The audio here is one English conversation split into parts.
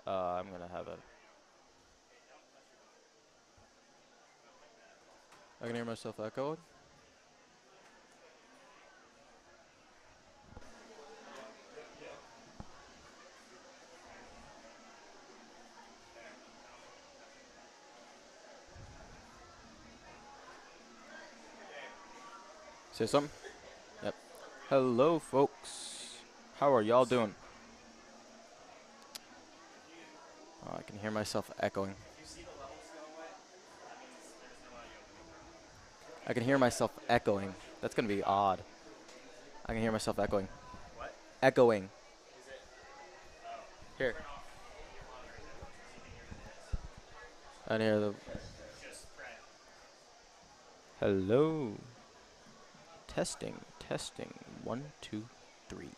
I'm gonna have it. I can hear myself echoing. Say something. Yep. Hello, folks. How are y'all doing? Oh, I can hear myself echoing. I can hear myself echoing. That's gonna be odd. I can hear myself echoing. What? Echoing. Is it? Here. Turn off TV monitors so you can hear this. I can hear the. Just spread. Hello. Testing. Testing. 1, 2, 3.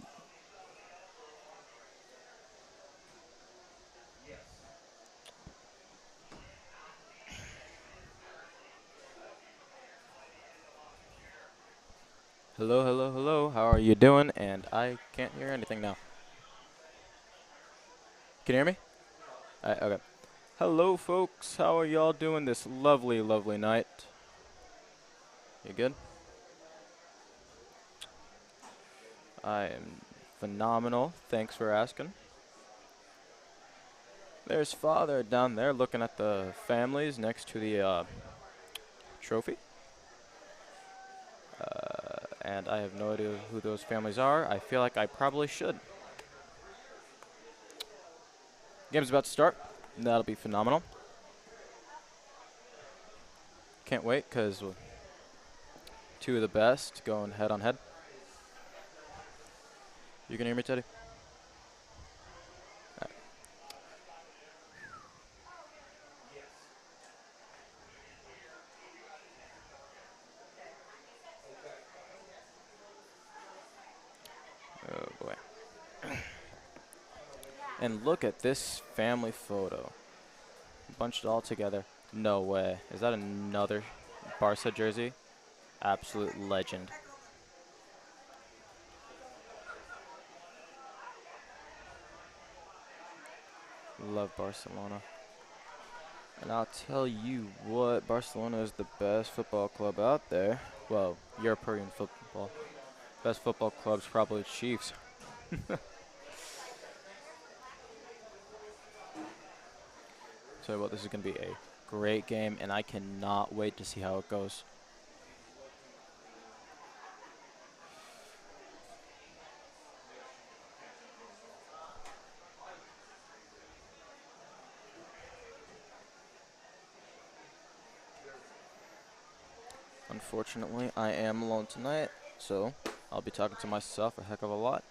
Yes. Hello, hello, hello. How are you doing? And I can't hear anything now. Can you hear me? Okay. Hello, folks. How are y'all doing this lovely, lovely night? You good? I am phenomenal. Thanks for asking. There's Father down there looking at the families next to the trophy. And I have no idea who those families are. I feel like I probably should. Game's about to start. That'll be phenomenal. Can't wait because two of the best going head on head. You can hear me, Teddy? Oh boy. And look at this family photo. Bunched all together. No way. Is that another Barca jersey? Absolute legend. Love Barcelona. And I'll tell you what, Barcelona is the best football club out there. Well, European football. Best football club's probably Chiefs. Tell you what, this is going to be a great game, and I cannot wait to see how it goes. Unfortunately, I am alone tonight, so I'll be talking to myself a heck of a lot.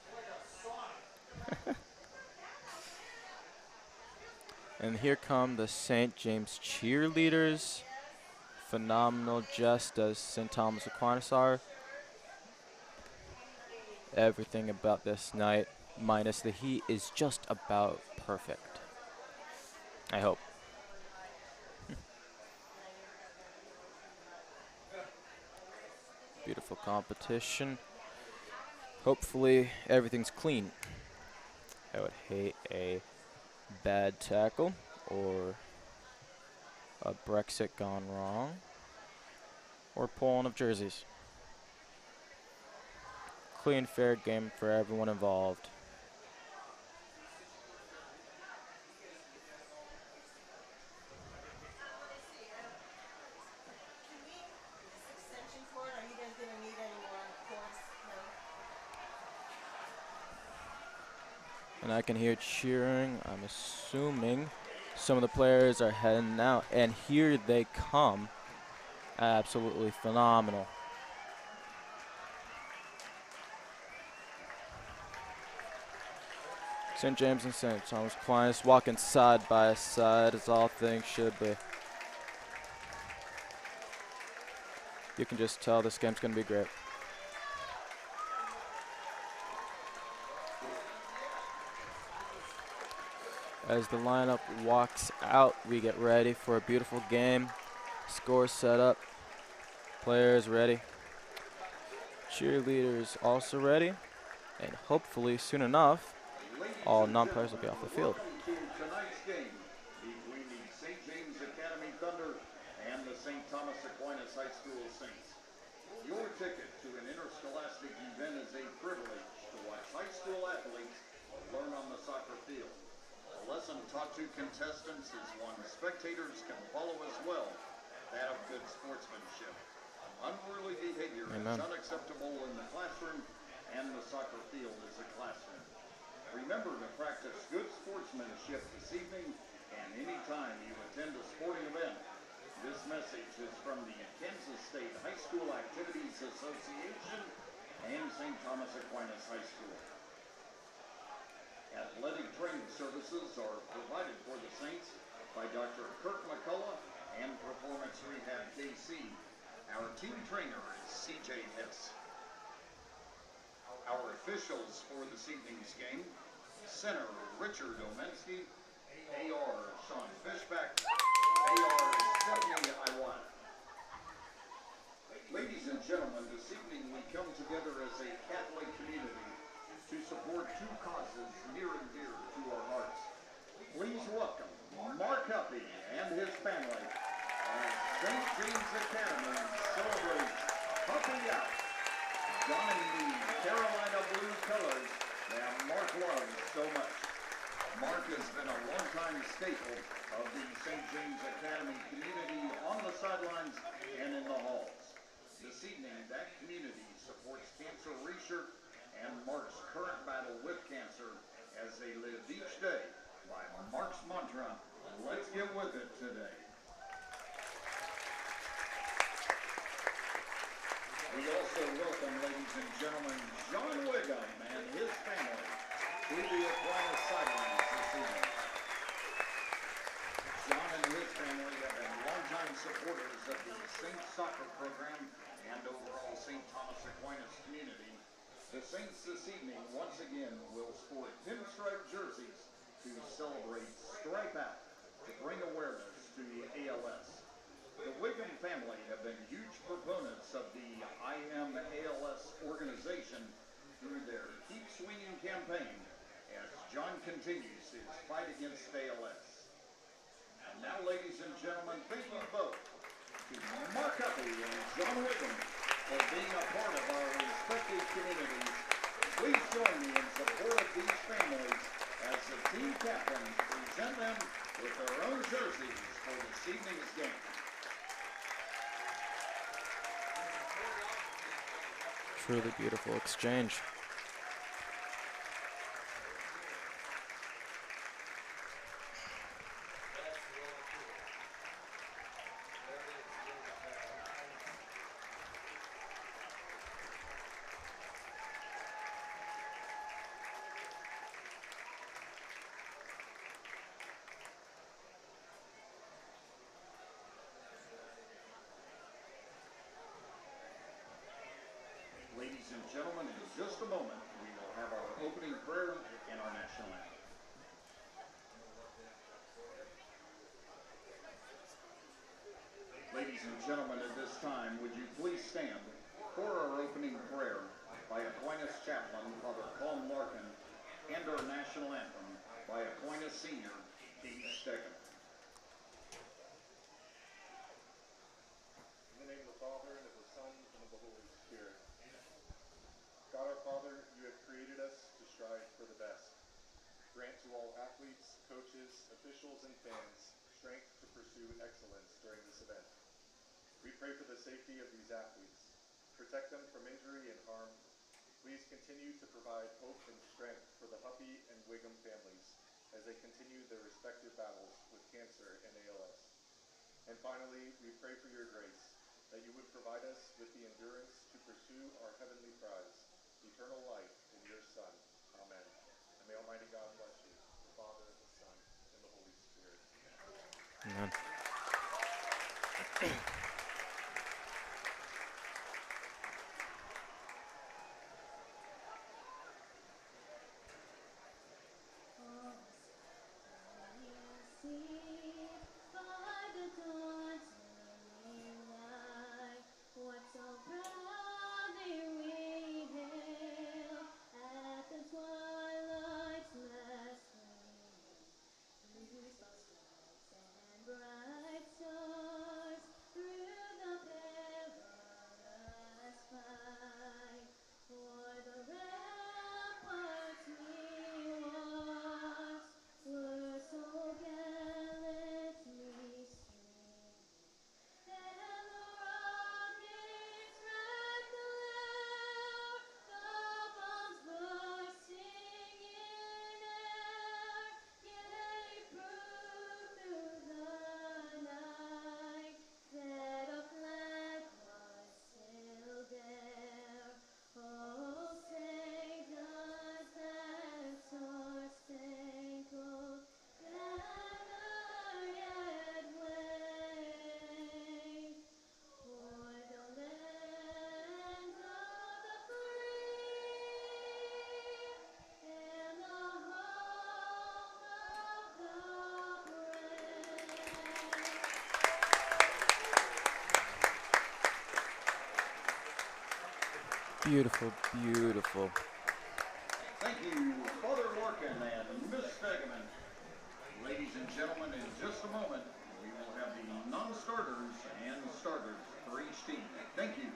And here come the St. James cheerleaders. Phenomenal, just as St. Thomas Aquinas are. Everything about this night, minus the heat, is just about perfect. I hope. Beautiful competition. Hopefully everything's clean. I would hate a bad tackle or a Brexit gone wrong or pulling of jerseys. Clean, fair game for everyone involved. And I can hear cheering. I'm assuming some of the players are heading out. And here they come. Absolutely phenomenal. St. James and St. Thomas Aquinas walking side by side as all things should be. You can just tell this game's going to be great. As the lineup walks out, we get ready for a beautiful game. Score set up. Players ready. Cheerleaders also ready. And hopefully soon enough, all non-players will be off the field. St. Thomas Aquinas High School Saints. Your ticket to an interscholastic event is a privilege to watch high school athletes learn on the soccer field. A lesson taught to contestants is one spectators can follow as well, that of good sportsmanship. Unruly behavior is Amen. unacceptable in the classroom, and the soccer field is a classroom. Remember to practice good sportsmanship this evening and anytime you attend a sporting event. This message is from the Kansas State High School Activities Association and St. Thomas Aquinas High School. Athletic training services are provided for the Saints by Dr. Kirk McCullough and Performance Rehab KC. Our team trainer is CJ Hess. Our officials for this evening's game: center Richard Omensky, AR Sean Fishback, AR Stephanie Iwata. Ladies and gentlemen, this evening we come together as a Catholic community to support two causes near and dear to our hearts. Please welcome Mark Huppy and his family as St. James Academy celebrates Huppy Out, donning the Carolina blue colors that Mark loves so much. Mark has been a longtime staple of the St. James Academy community on the sidelines and in the halls. This evening, that community supports cancer research and Mark's current battle with cancer as they live each day by Mark's mantra, "Let's get with it today." We also welcome, ladies and gentlemen, John Wiggum and his family to the Aquinas sidelines this evening. John and his family have been longtime supporters of the Saints soccer program and overall St. Thomas Aquinas community. The Saints this evening once again will sport pinstripe jerseys to celebrate Stripe Out to bring awareness to ALS. The Wiggum family have been huge proponents of the I Am ALS organization through their Keep Swinging campaign as John continues his fight against ALS. And now, ladies and gentlemen, thank you both to Mark Huppy and John Wiggum for being a part of our respective communities. Please join me in support of these families as the team captains present them with their own jerseys for this evening's game. Truly beautiful exchange. Ladies and gentlemen, in just a moment, we will have our opening prayer and our national anthem. Ladies and gentlemen, at this time, would you please stand for our opening prayer by Aquinas Chaplain, Father Colm Larkin, and our national anthem by Aquinas Senior, Katie Stegman. In the name of the Father, and of the Son, and of the Holy Spirit. God our Father, you have created us to strive for the best. Grant to all athletes, coaches, officials, and fans strength to pursue excellence during this event. We pray for the safety of these athletes. Protect them from injury and harm. Please continue to provide hope and strength for the Huppy and Wiggum families as they continue their respective battles with cancer and ALS. And finally, we pray for your grace, that you would provide us with the endurance to pursue our heavenly prize, eternal life in your Son. Amen. And may Almighty God bless you, the Father, the Son, and the Holy Spirit. Amen. Beautiful, beautiful. Thank you, Father Larkin and Miss Stegeman. Ladies and gentlemen, in just a moment, we will have the non-starters and starters for each team. Thank you.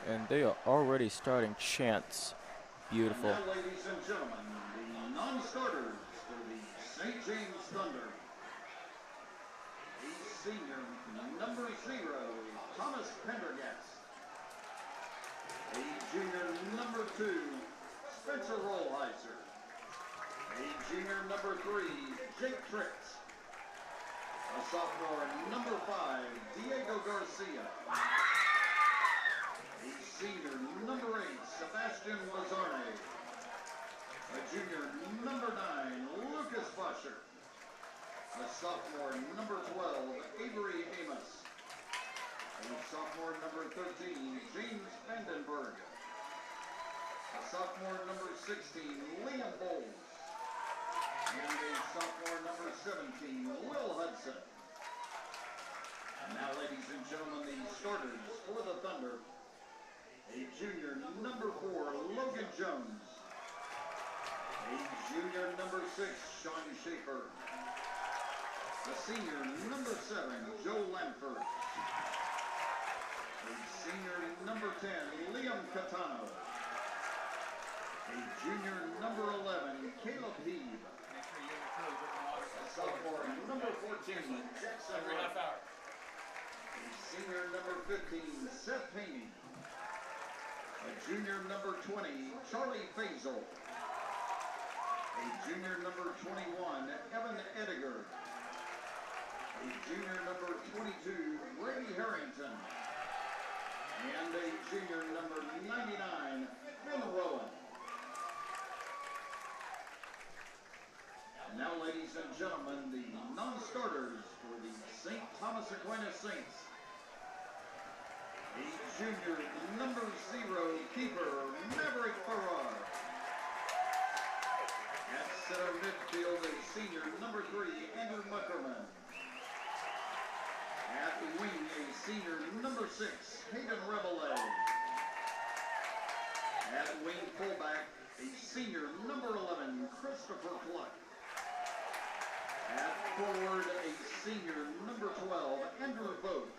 And they are already starting chants. Beautiful. And now, ladies and gentlemen, the non-starters for the St. James Thunder. The senior, number 0, Thomas Pendergast. A junior, number 2, Spencer Rollheiser. A junior, number 3, Jake Tricks. A sophomore, number 5, Diego Garcia. A senior, number 8, Sebastian Lazarne. A junior, number 9, Lucas Boscher. A sophomore, number 12, Avery Amos. A sophomore, number 13, James Vandenberg. A sophomore, number 16, Liam Bowles. And a sophomore, number 17, Will Hudson. And now, ladies and gentlemen, the starters for the Thunder. A junior, number 4, Logan Jones. A junior, number 6, Sean Schaefer. A senior, number 7, Joe Lanford. A senior, number 10, Liam Catano. A junior, number 11, Caleb Heeb. A sophomore, number 14, Jackson Wright. A senior, number 15, Seth Haney. A junior, number 20, Charlie Faisal. A junior, number 21, Evan Ediger. A junior, number 22, Brady Harrington. And a junior, number 99, Finn Rowan. And now, ladies and gentlemen, the non-starters for the St. Thomas Aquinas Saints. A junior, number 0, keeper, Maverick Farrar. At center midfield, a senior, number 3, Andrew Muckerman. At wing, a senior, number 6, Hayden Rebele. At wing fullback, a senior, number 11, Christopher Cluck. At forward, a senior, number 12, Andrew Vogt.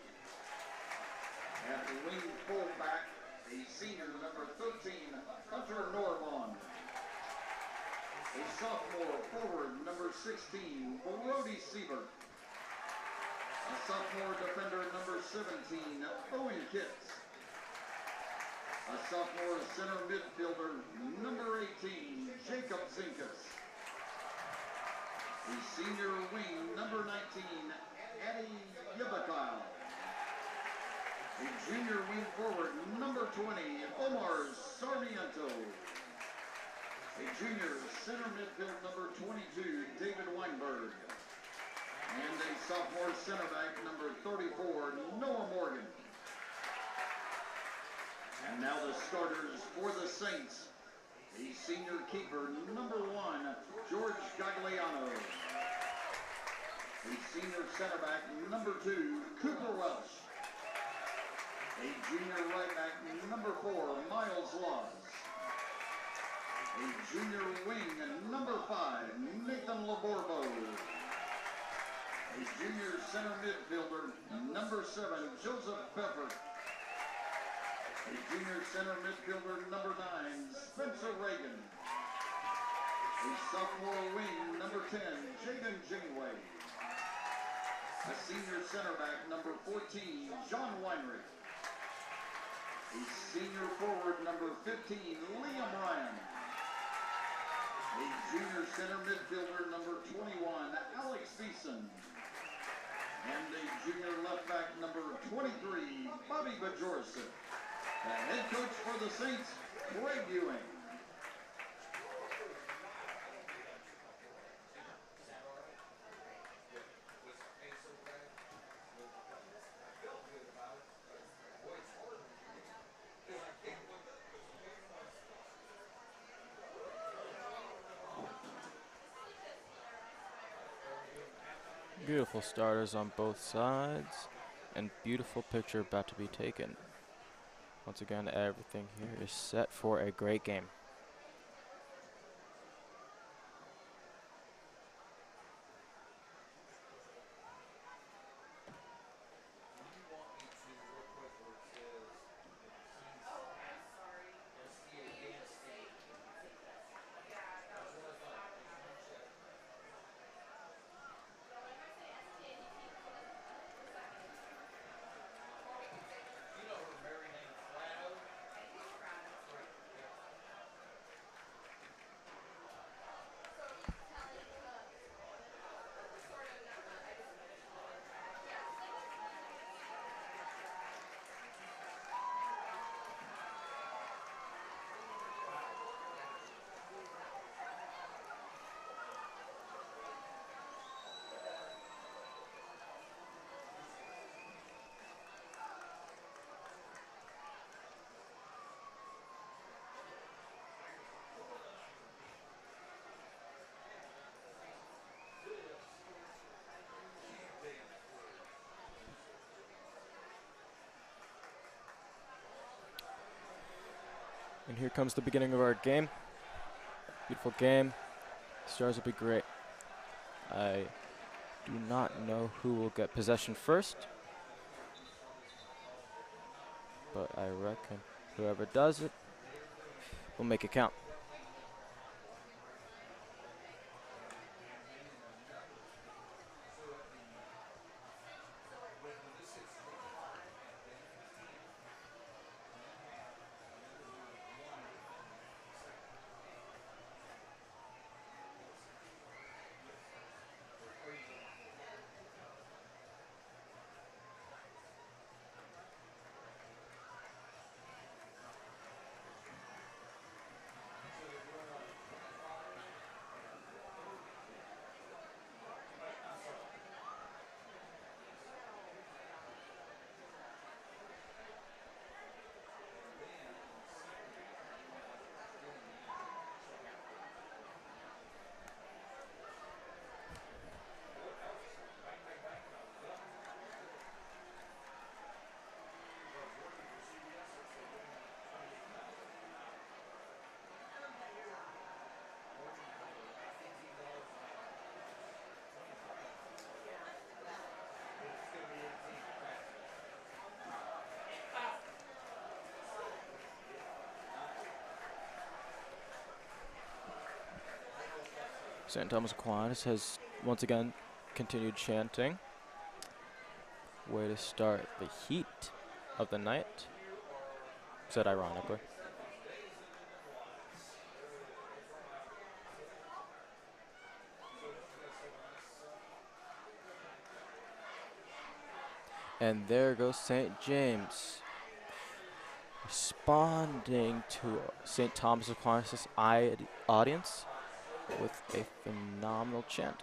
At wing fullback, a senior, number 13, Hunter Normond. A sophomore forward, number 16, Brody Siebert. A sophomore defender, number 17, Owen Kitts. A sophomore center midfielder, number 18, Jacob Zinkus. A senior wing, number 19, Eddie Yabakile. A junior wing forward, number 20, Omar Sarmiento. A junior center midfield, number 22, David Weinberg. And a sophomore center back, number 34, Noah Morgan. And now the starters for the Saints. A senior keeper, number 1, George Gagliano. A senior center back, number 2, Cooper Welsh. A junior right back, number 4, Miles Laws. A junior wing, number 5, Nathan Laborbo. A junior center midfielder, number 7, Joseph Pepper. A junior center midfielder, number 9, Spencer Reagan. A sophomore wing, number 10, Jaden Janeway. A senior center back, number 14, John Weinrich. A senior forward, number 15, Liam Ryan. A junior center midfielder, number 21, Alex Beeson. And a junior left back, number 23, Bobby Bajorson. The head coach for the Saints, Greg Ewing. Beautiful starters on both sides, and beautiful picture about to be taken. Once again, everything here is set for a great game. And here comes the beginning of our game. Beautiful game. Stars will be great. I do not know who will get possession first, but I reckon whoever does it will make it count. St. Thomas Aquinas has once again continued chanting. Way to start the heat of the night. Said ironically. And there goes St. James, responding to St. Thomas Aquinas' audience with a phenomenal chant.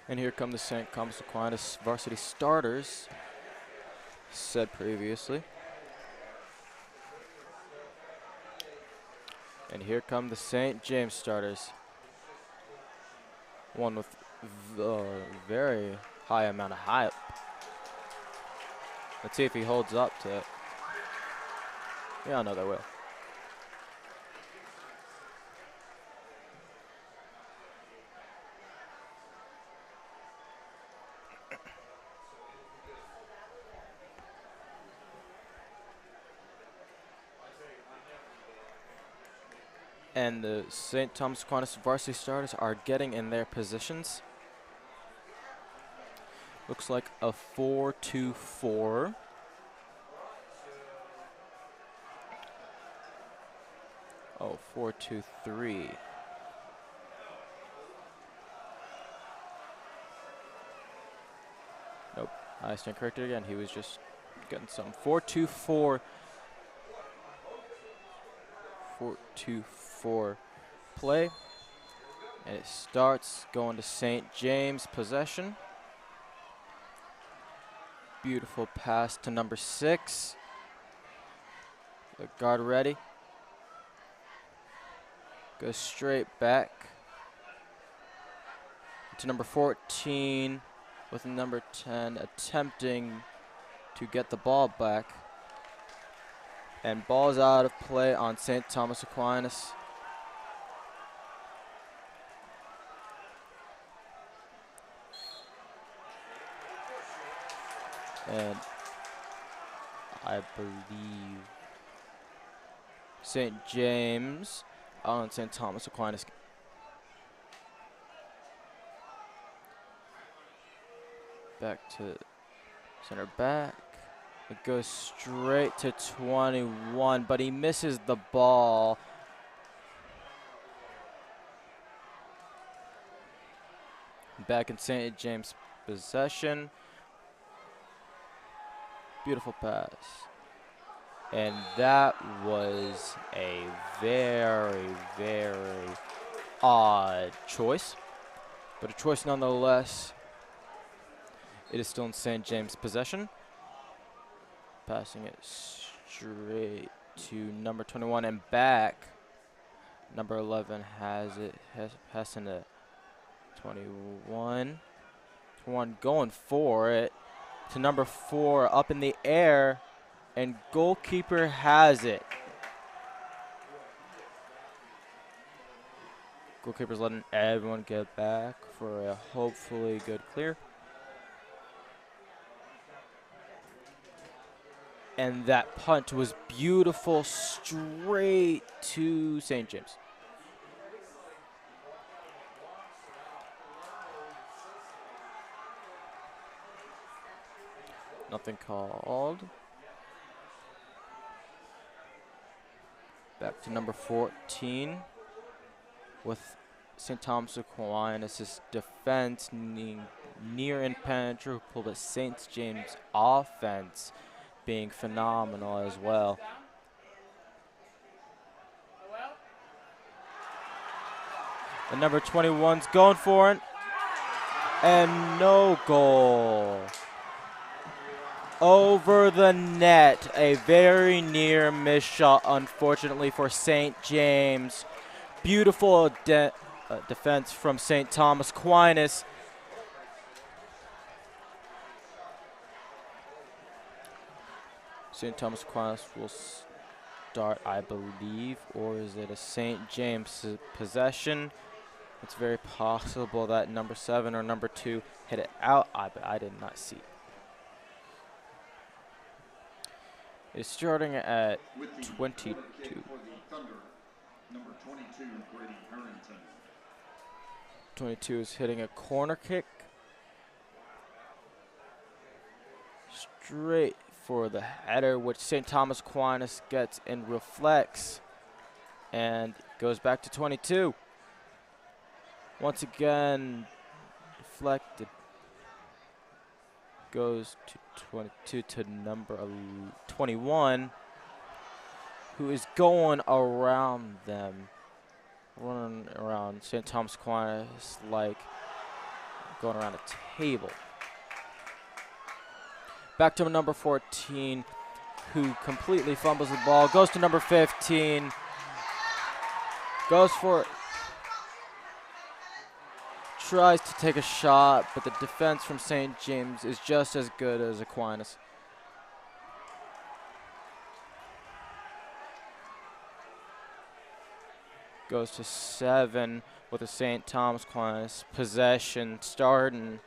And here come the St. Thomas Aquinas varsity starters, said previously. And here come the St. James starters. One with the very high amount of hype. Let's see if he holds up to it. Yeah, I know they will. And the St. Thomas Aquinas varsity starters are getting in their positions. Looks like a 4-2-4. Oh, 4-2-3. Nope, I stand corrected again. He was just getting some 4-2-4. 4-2-4 play. And it starts going to St. James possession. Beautiful pass to number 6. The guard ready. Goes straight back to number 14 with number 10 attempting to get the ball back. And ball's out of play on St. Thomas Aquinas. And I believe St. James on St. Thomas Aquinas. Back to center back. It goes straight to 21, but he misses the ball. Back in St. James possession. Beautiful pass. And that was a very, very odd choice, but a choice nonetheless. It is still in St. James possession. Passing it straight to number 21 and back. Number 11 has it, passing to 21. 21 going for it to number 4 up in the air, and goalkeeper has it. Goalkeeper's letting everyone get back for a hopefully good clear. And that punt was beautiful, straight to St. James. Nothing called. Back to number 14 with St. Thomas Aquinas' defense near impenetrable, but St. James' offense being phenomenal as well. The number 21's going for it, and no goal. Over the net, a very near miss shot, unfortunately, for St. James. Beautiful defense from St. Thomas Aquinas. St. Thomas Aquinas will start, I believe, or is it a St. James possession? It's very possible that number 7 or number 2 hit it out. I did not see. It's starting at 22. Number 22, Grady Harrington. 22 is hitting a corner kick. Straight for the header, which St. Thomas Aquinas gets and reflects. And goes back to 22. Once again, deflected. Goes to 22 to number 21, who is going around them. Running around St. Thomas Aquinas like going around a table. Back to number 14, who completely fumbles the ball. Goes to number 15. Goes for it. Tries to take a shot, but the defense from St. James is just as good as Aquinas. Goes to 7 with a St. Thomas Aquinas possession starting.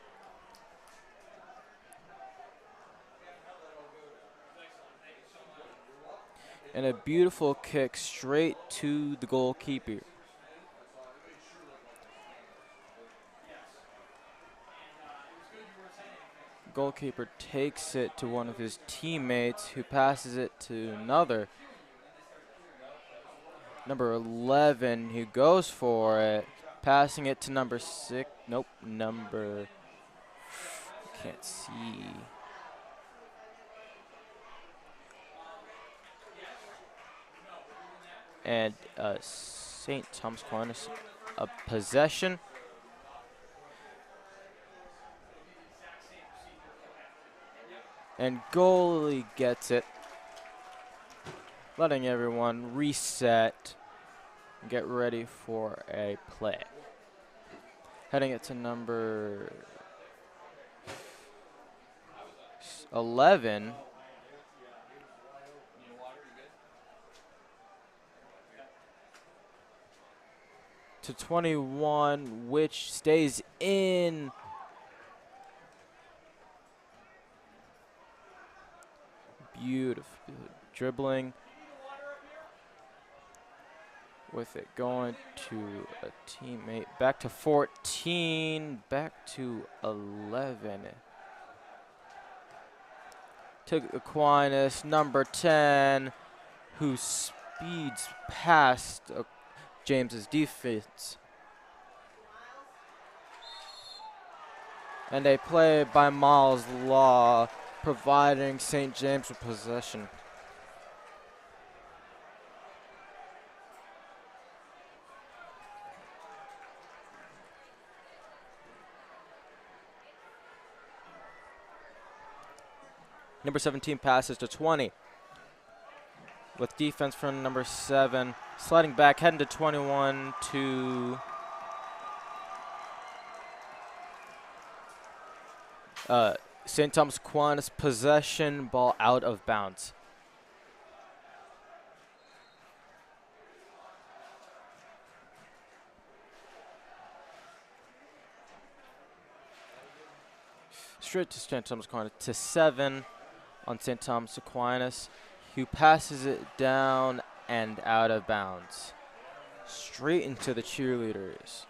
And a beautiful kick straight to the goalkeeper. Goalkeeper takes it to one of his teammates, who passes it to another. Number 11, who goes for it, passing it to number 6. Nope, can't see. And St. Thomas Aquinas, a possession. And goalie gets it, letting everyone reset and get ready for a play. Heading it to number 11. To 21, which stays in. Beautiful dribbling. With it going to a teammate. Back to 14. Back to 11. To Aquinas, number 10, who speeds past James's defense. And a play by Miles Law, providing St. James with possession. Number 17 passes to 20. With defense from number 7. Sliding back, heading to 21 to St. Thomas Aquinas, possession, ball out of bounds. Straight to St. Thomas Aquinas, to 7 on St. Thomas Aquinas, who passes it down and out of bounds. Straight into the cheerleaders.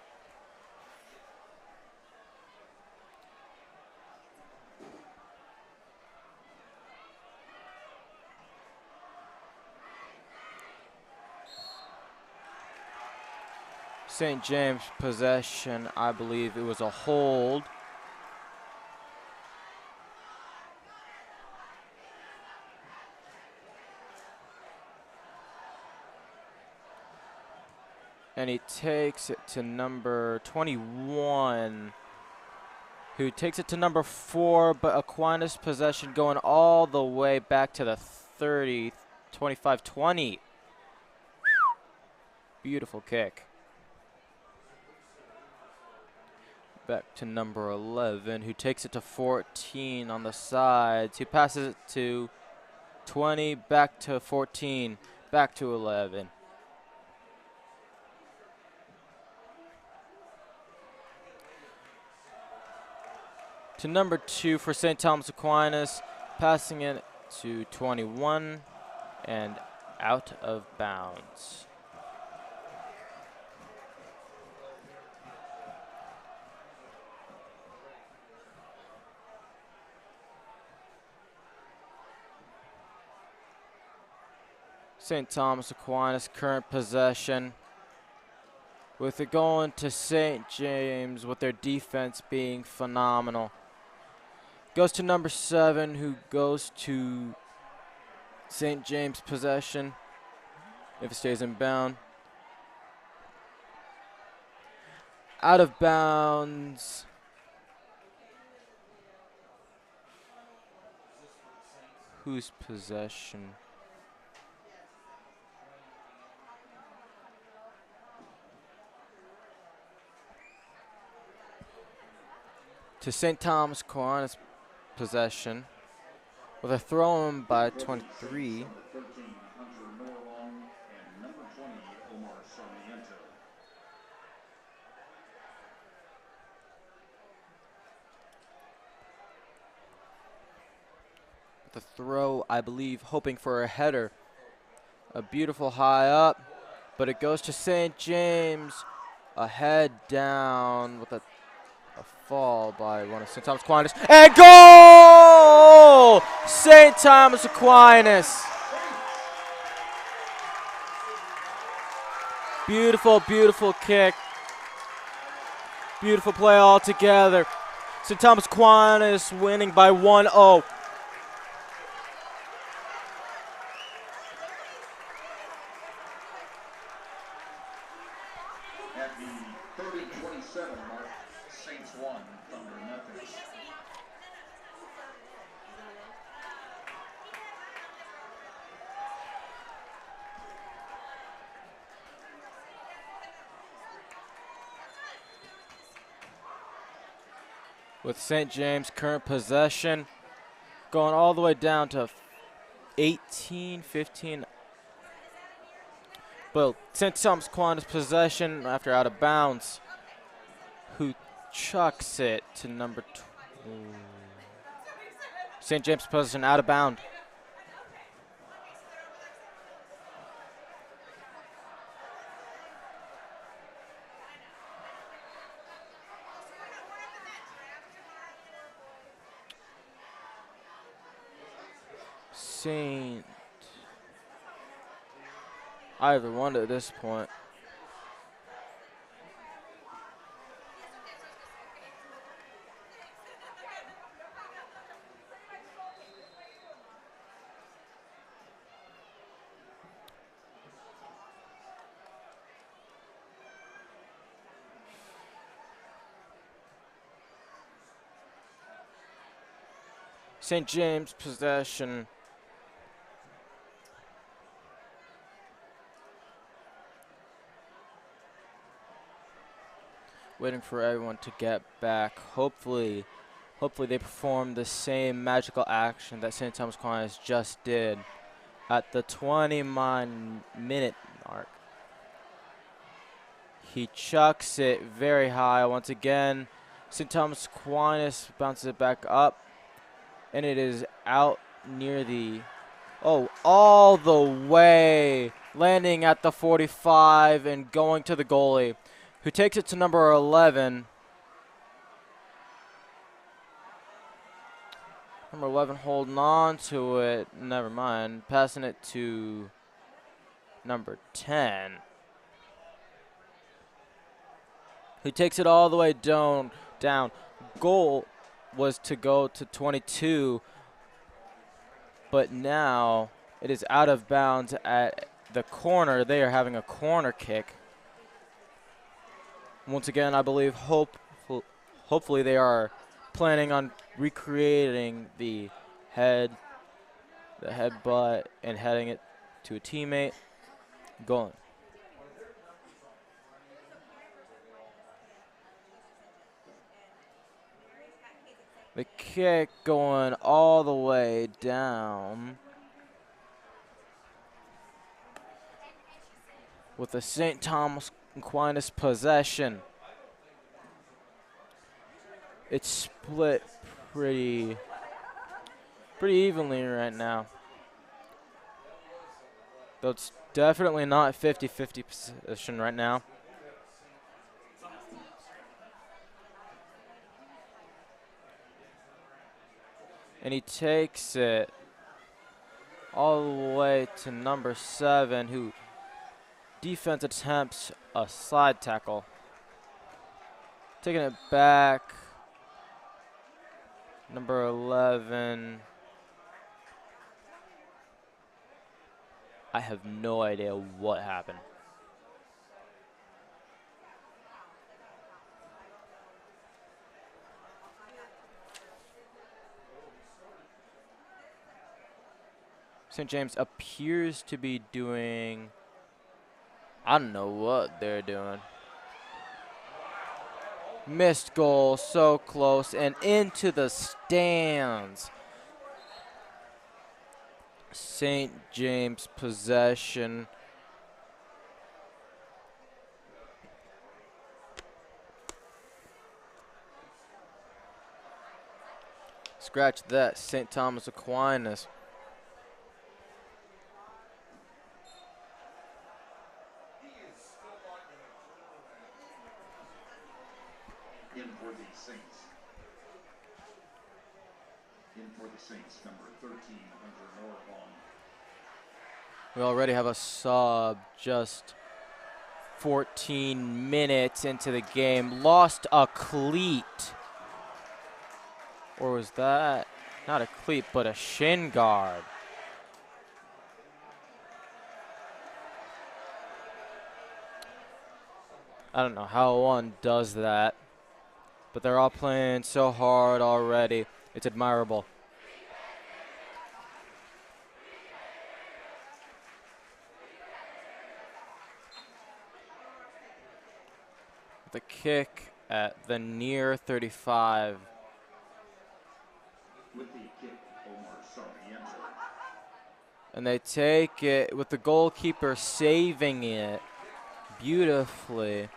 St. James possession, I believe it was a hold. And he takes it to number 21, who takes it to number 4, but Aquinas possession going all the way back to the 30, 25, 20. Beautiful kick. Back to number 11, who takes it to 14 on the sides, who passes it to 20, back to 14, back to 11. To number 2 for St. Thomas Aquinas, passing it to 21 and out of bounds. St. Thomas Aquinas, current possession. With it going to St. James, with their defense being phenomenal. Goes to number 7, who goes to St. James possession, if it stays in bound. Out of bounds. Whose possession? To St. Thomas Aquinas possession, with a throw in by 23. The throw, I believe, hoping for a header A beautiful high up, but it goes to St. James. A head down with a fall by one of St. Thomas Aquinas. And goal! St. Thomas Aquinas. Beautiful, beautiful kick. Beautiful play all together. St. Thomas Aquinas winning by 1-0. At the 30-27 mark, Saints 1, Thunder nothing. With St. James current possession going all the way down to 18-15. But St. Thomas Aquinas possession after out of bounds, who chucks it to number 2. St. James possession out of bound. Saint either one at this point. St. James possession. Waiting for everyone to get back. Hopefully they perform the same magical action that St. Thomas Aquinas just did at the 20-minute mark. He chucks it very high once again. St. Thomas Aquinas bounces it back up, and it is out near the, all the way, landing at the 45 and going to the goalie, who takes it to number 11. Number 11 holding on to it, never mind, passing it to number 10, who takes it all the way down. Goal was to go to 22, but now it is out of bounds at the corner. They are having a corner kick. Once again, I believe hopefully they are planning on recreating the headbutt and heading it to a teammate. Going. The kick going all the way down with the St. Thomas Aquinas possession. It's split pretty evenly right now. Though it's definitely not 50-50 position right now. And he takes it all the way to number 7, who defense attempts a slide tackle. Taking it back, number 11. I have no idea what happened. St. James appears to be doing, I don't know what they're doing. Missed goal, so close, and into the stands. St. James possession. Scratch that, St. Thomas Aquinas. In for the Saints, number 13, Hunter Norvon. We already have a sub just 14 minutes into the game. Lost a cleat. Or was that not a cleat, but a shin guard? I don't know how one does that, but they're all playing so hard already. It's admirable. The kick at the near 35. With the kick, Omar Sarmiento. And they take it with the goalkeeper saving it beautifully.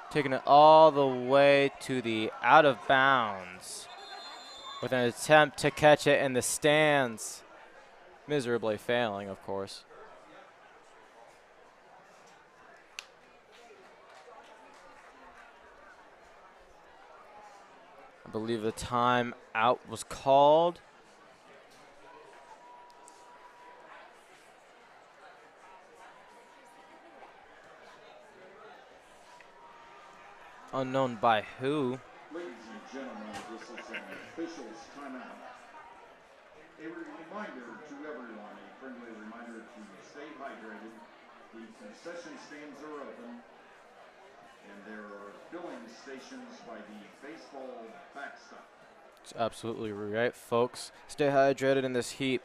Taking it all the way to the out of bounds with an attempt to catch it in the stands. Miserably failing, of course. I believe the time out was called. Unknown by who. Ladies and gentlemen, this is an official's timeout. A reminder to everyone, a friendly reminder to stay hydrated. The concession stands are open, and there are filling stations by the baseball backstop. It's absolutely right, folks. Stay hydrated in this heat.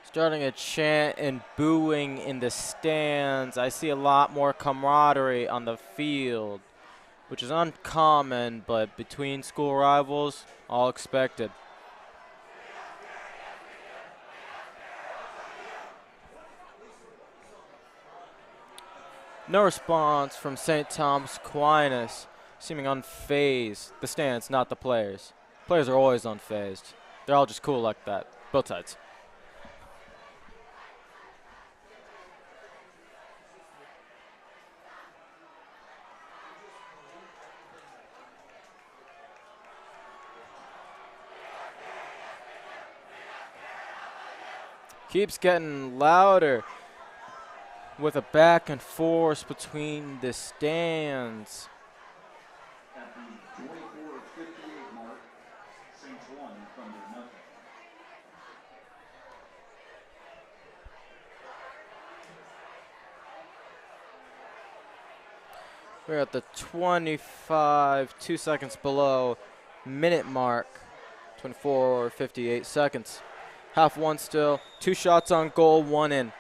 Starting a chant and booing in the stands. I see a lot more camaraderie on the field, which is uncommon, but between school rivals, all expected. No response from St. Thomas Aquinas, seeming unfazed. The stands, not the players. Players are always unfazed. They're all just cool like that, both sides. Keeps getting louder with a back and forth between the stands. At the 24:58 mark, Saints 1, Thunder nothing. We're at the 25, 2 seconds below minute mark. 24:58 seconds. Half one still. 2 shots on goal, 1 in.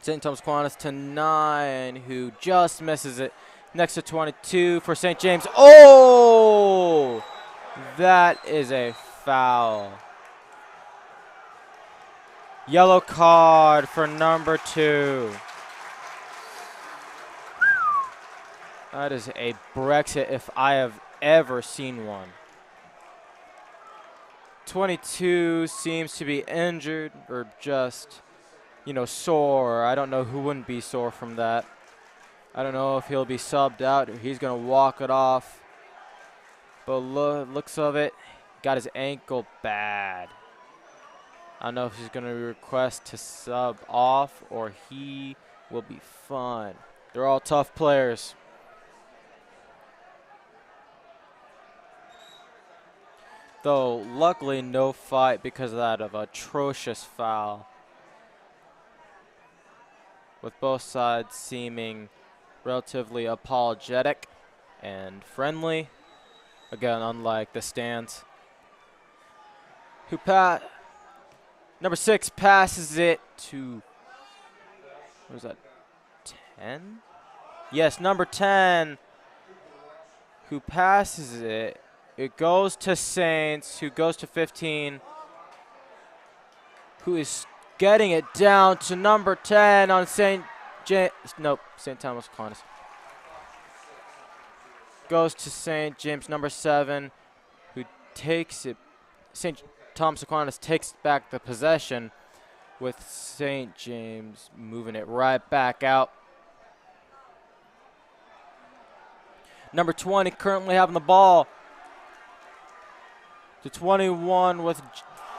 St. Thomas Aquinas to 9, who just misses it. Next to 22 for St. James. Oh! That is a foul. Yellow card for number 2. That is a Brexit if I have ever seen one. 22 seems to be injured or just, sore. I don't know who wouldn't be sore from that. I don't know if he'll be subbed out or he's going to walk it off. But looks of it, got his ankle bad. I don't know if he's going to request to sub off or he will be fine. They're all tough players. Though, luckily, no fight because of that atrocious foul. With both sides seeming relatively apologetic and friendly. Again, unlike the stands. Number 6 passes it to, what was that, 10? Yes, number 10, who passes it. It goes to Saints, who goes to 15, who is getting it down to number 10 on St. Thomas Aquinas. Goes to St. James, number 7, takes it. St. Thomas Aquinas takes back the possession, with St. James moving it right back out. Number 20 currently having the ball. To 21 with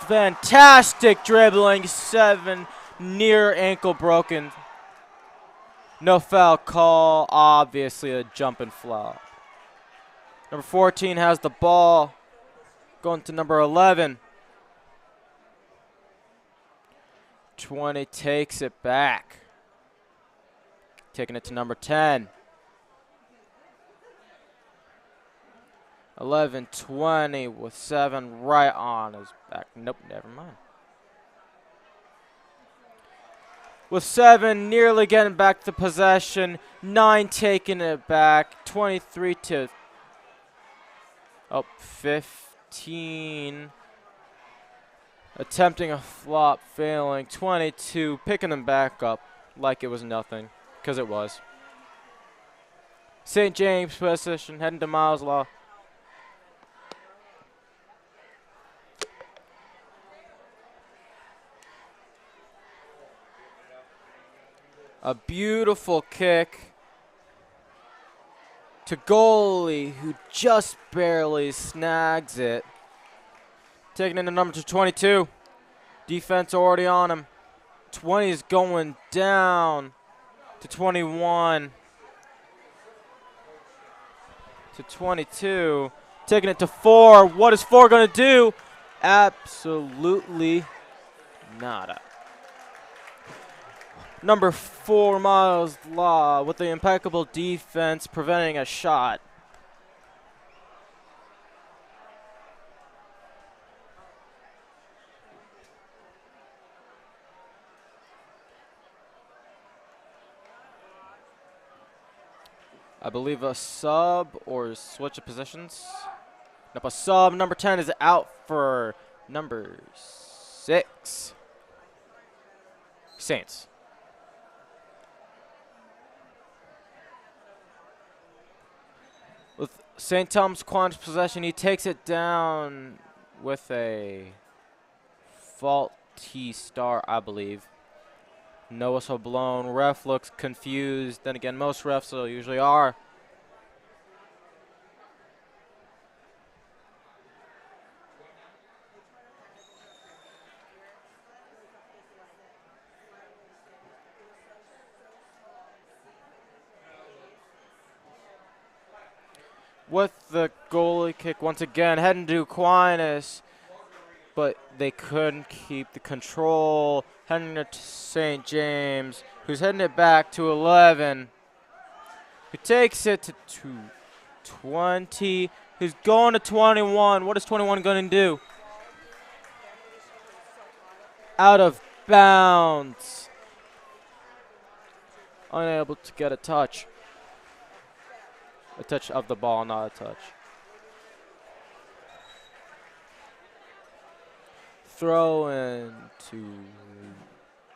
fantastic dribbling. 7 near ankle broken. No foul call. Obviously a jump and flop. Number 14 has the ball. Going to number 11. 20 takes it back. Taking it to number 10. 11, 20 with 7 right on his back. Nope, never mind. With 7 nearly getting back the possession. 9 taking it back. 23 to 15. Attempting a flop, failing. 22, picking them back up like it was nothing, because it was. St. James possession, heading to Miles Law. A beautiful kick to goalie, who just barely snags it. Taking it to number 22. Defense already on him. 20 is going down to 21. To 22. Taking it to 4. What is 4 going to do? Absolutely nada. Number 4, Miles Law, with the impeccable defense, preventing a shot. I believe a sub or switch of positions. Nope, a sub. Number 10 is out for number 6. Saints. With St. Thomas Aquinas possession, he takes it down with a faulty start, I believe. No whistle blown. Ref looks confused. Then again, most refs usually are. With the goalie kick once again, heading to Aquinas, but they couldn't keep the control. Heading it to St. James, who's heading it back to 11, who takes it to 20, who's going to 21. What is 21 going to do? Out of bounds. Unable to get a touch. A touch of the ball, not a touch. Throw into,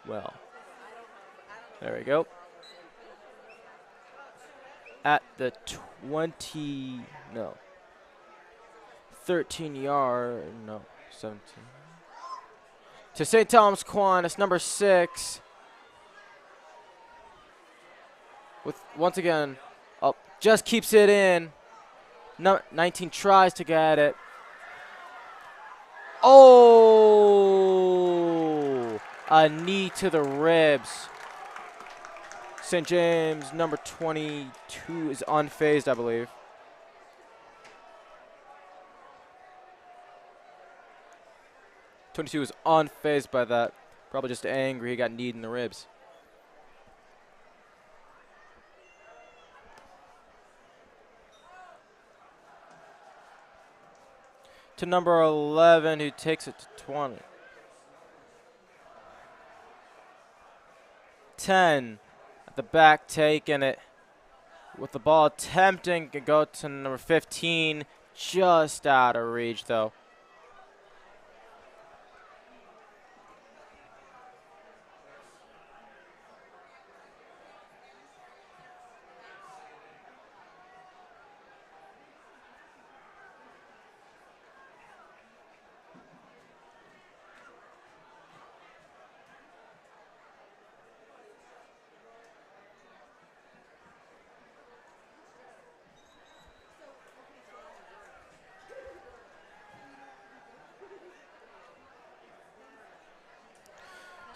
well, there we go. At the 13 yard, no, 17. To St. Thomas Aquinas, number 6. With, once again, up, just keeps it in. 19 tries to get it. Oh, a knee to the ribs. St. James, number 22, is unfazed, I believe. '22 is unfazed by that. Probably just angry he got kneed in the ribs. To number 11, who takes it to 20. 10 at the back, taking it with the ball, attempting to go to number 15, just out of reach though.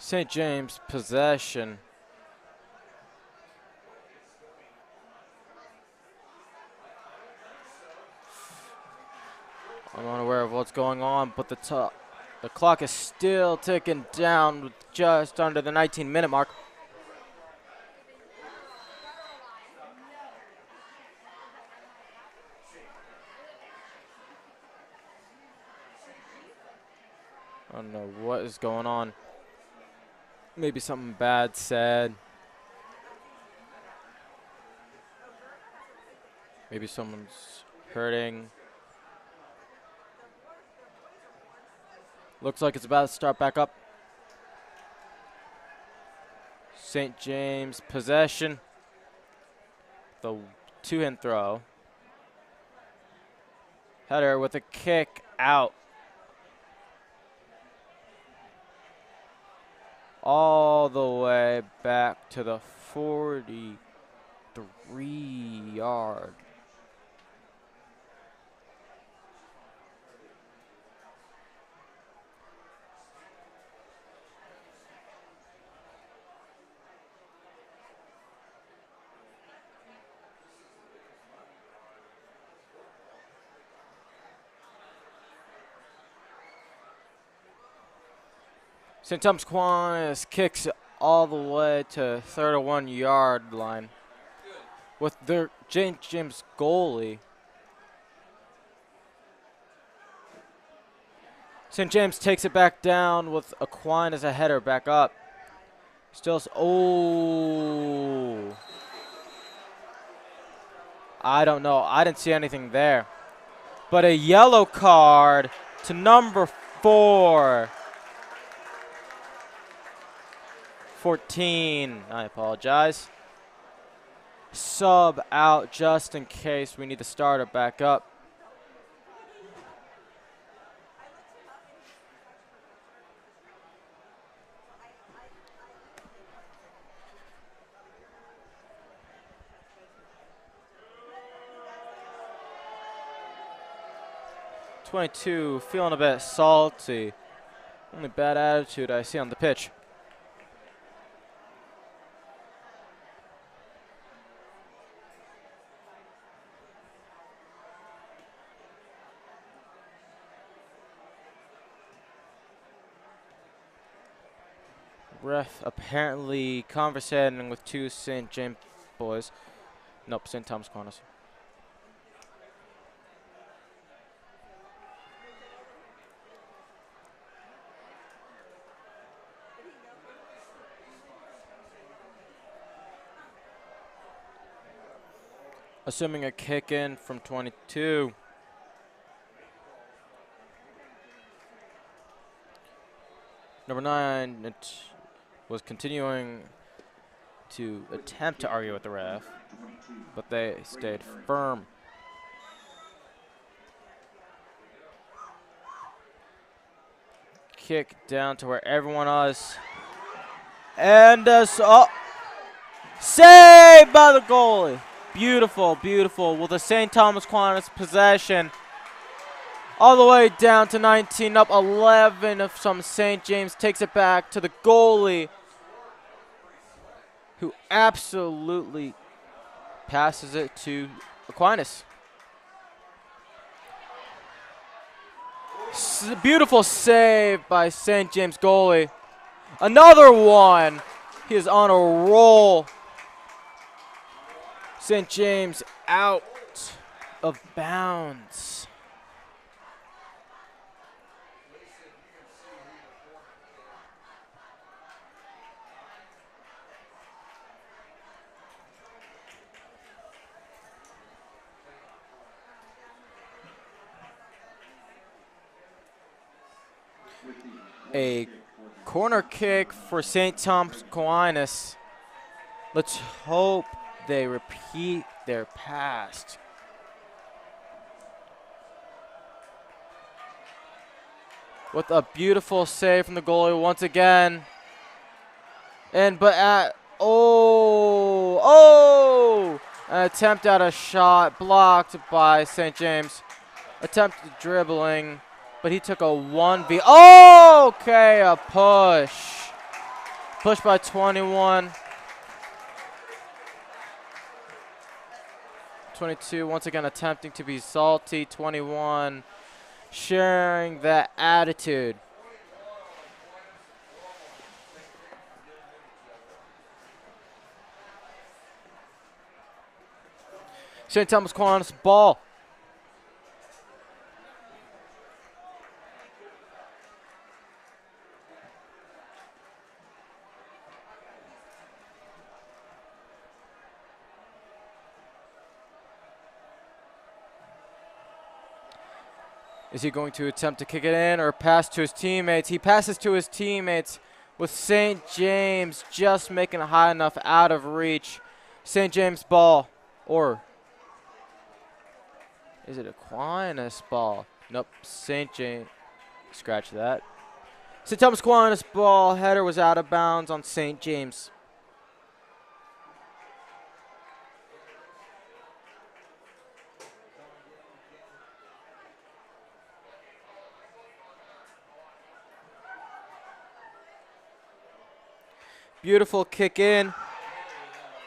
St. James possession. I'm unaware of what's going on, but the clock is still ticking down with just under the 19-minute mark. I don't know what is going on. Maybe something bad said. Maybe someone's hurting. Looks like it's about to start back up. St. James possession. The two-hand throw. Header with a kick out. All the way back to the 43-yard. St. Thomas Aquinas kicks it all the way to 31-yard line with their James goalie. St. James takes it back down with Aquinas a header back up. Still, oh. I don't know. I didn't see anything there. But a yellow card to number 4. 14. I apologize. Sub out just in case we need the starter back up. .22, feeling a bit salty. Only bad attitude I see on the pitch. Ref apparently conversating with two St. James boys. Nope, St. Thomas Aquinas. Assuming a kick in from 22. Number 9 it was continuing to attempt to argue with the ref, but they stayed firm. Kick down to where everyone is. And saved by the goalie. Beautiful, beautiful. With the St. Thomas Aquinas possession. All the way down to 19, up 11 of some St. James takes it back to the goalie, who absolutely passes it to Aquinas. Beautiful save by St. James goalie. Another one. He is on a roll. St. James out of bounds. A corner kick for St. Thomas Aquinas. Let's hope they repeat their past. With a beautiful save from the goalie once again. An attempt at a shot blocked by St. James. Attempted dribbling, but he took a 1v. Oh, okay, a push. Pushed by 21. 22 once again attempting to be salty. 21 sharing that attitude. St. Thomas Aquinas ball. Is he going to attempt to kick it in or pass to his teammates? He passes to his teammates with St. James just making it high enough out of reach. St. James ball. Or is it Aquinas ball? Nope. St. James. Scratch that. St. Thomas Aquinas ball. Header was out of bounds on St. James. Beautiful kick in.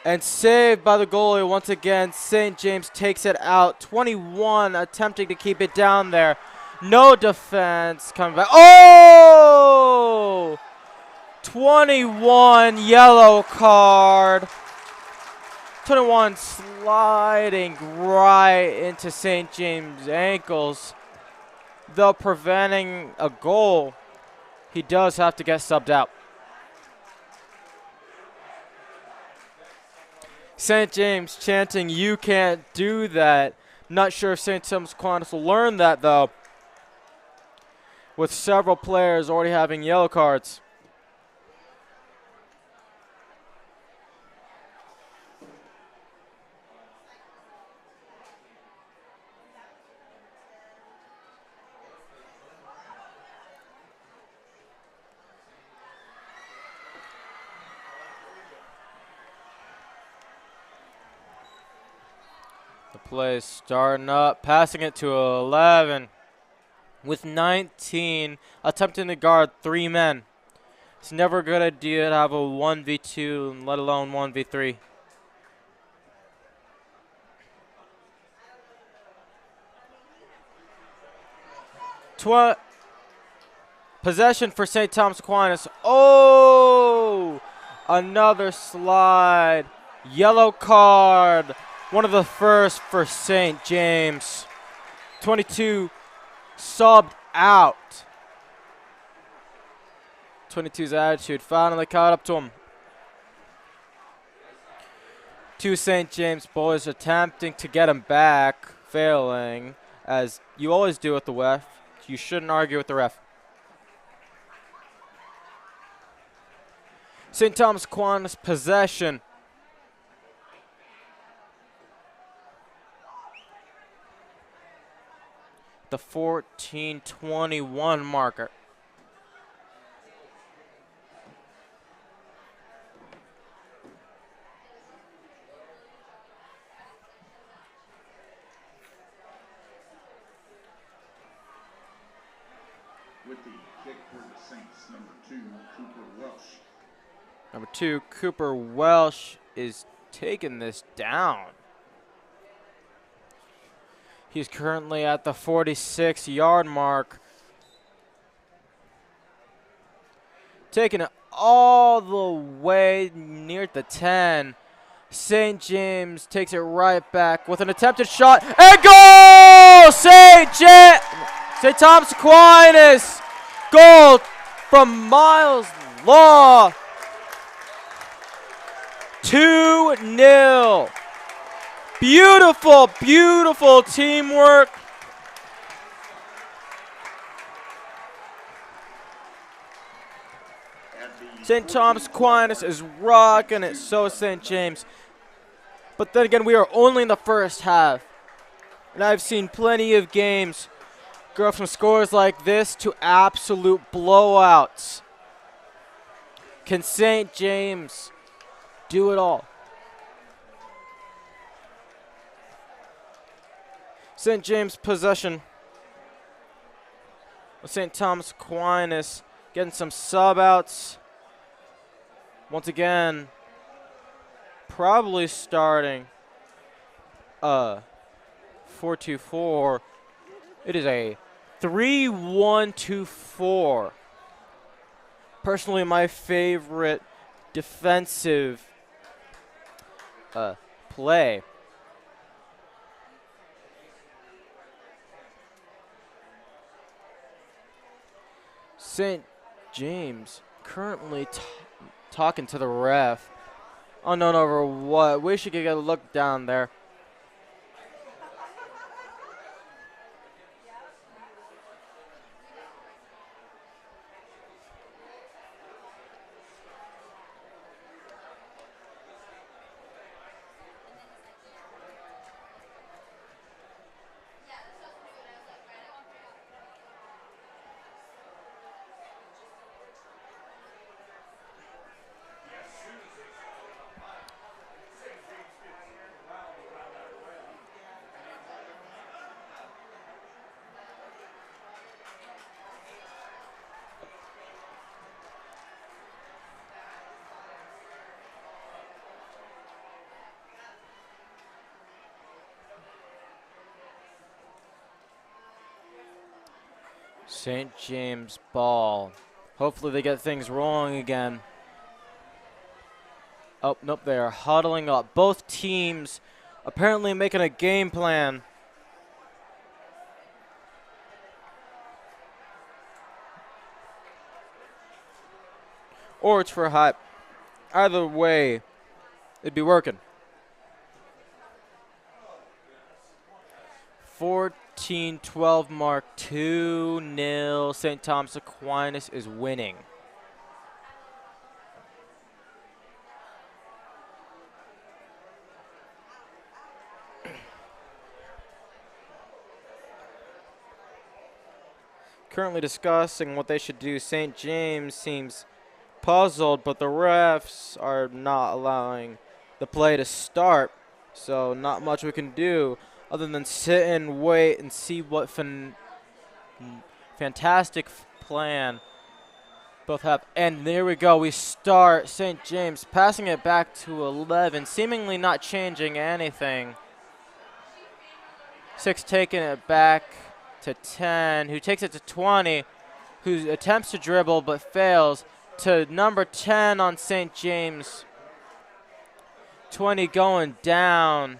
And saved by the goalie once again. St. James takes it out. 21 attempting to keep it down there. No defense coming back. Oh! 21 yellow card. 21 sliding right into St. James' ankles. Though preventing a goal, he does have to get subbed out. St. James chanting, "You can't do that." Not sure if St. Thomas Aquinas will learn that, though, with several players already having yellow cards. The play is starting up, passing it to 11 with 19, attempting to guard 3 men. It's never a good idea to have a 1v2, let alone 1v3. Possession for St. Thomas Aquinas. Oh! Another slide. Yellow card. One of the first for St. James. 22 subbed out. 22's attitude finally caught up to him. 2 St. James boys attempting to get him back, failing, as you always do with the ref. You shouldn't argue with the ref. St. Thomas Aquinas possession. The 14:21 marker. With the kick for the Saints, number 2, Cooper Welsh. Number 2, Cooper Welsh is taking this down. He's currently at the 46-yard mark. Taking it all the way near the 10. St. James takes it right back with an attempted shot. And goal! St. Thomas Aquinas. Goal from Miles Law. 2-0. Beautiful, beautiful teamwork. St. Thomas Aquinas is rocking it, so is St. James. But then again, we are only in the first half. And I've seen plenty of games go from scores like this to absolute blowouts. Can St. James do it all? St. James possession. St. Thomas Aquinas getting some sub outs. Once again, probably starting 4-2-4. It is a 3-1-2-4. Personally, my favorite defensive play. St. James currently talking to the ref. Unknown over what. Wish you could get a look down there. St. James ball. Hopefully they get things rolling again. Oh, nope, they are huddling up. Both teams apparently making a game plan. Or it's for hype. Either way, it'd be working. 14-12 mark, 2-0. St. Thomas Aquinas is winning. Currently discussing what they should do. St. James seems puzzled, but the refs are not allowing the play to start. So not much we can do other than sit and wait and see what fantastic plan both have. And there we go. We start. St. James passing it back to 11, seemingly not changing anything. 6 taking it back to 10, who takes it to 20, who attempts to dribble but fails, to number 10 on St. James. 20 going down.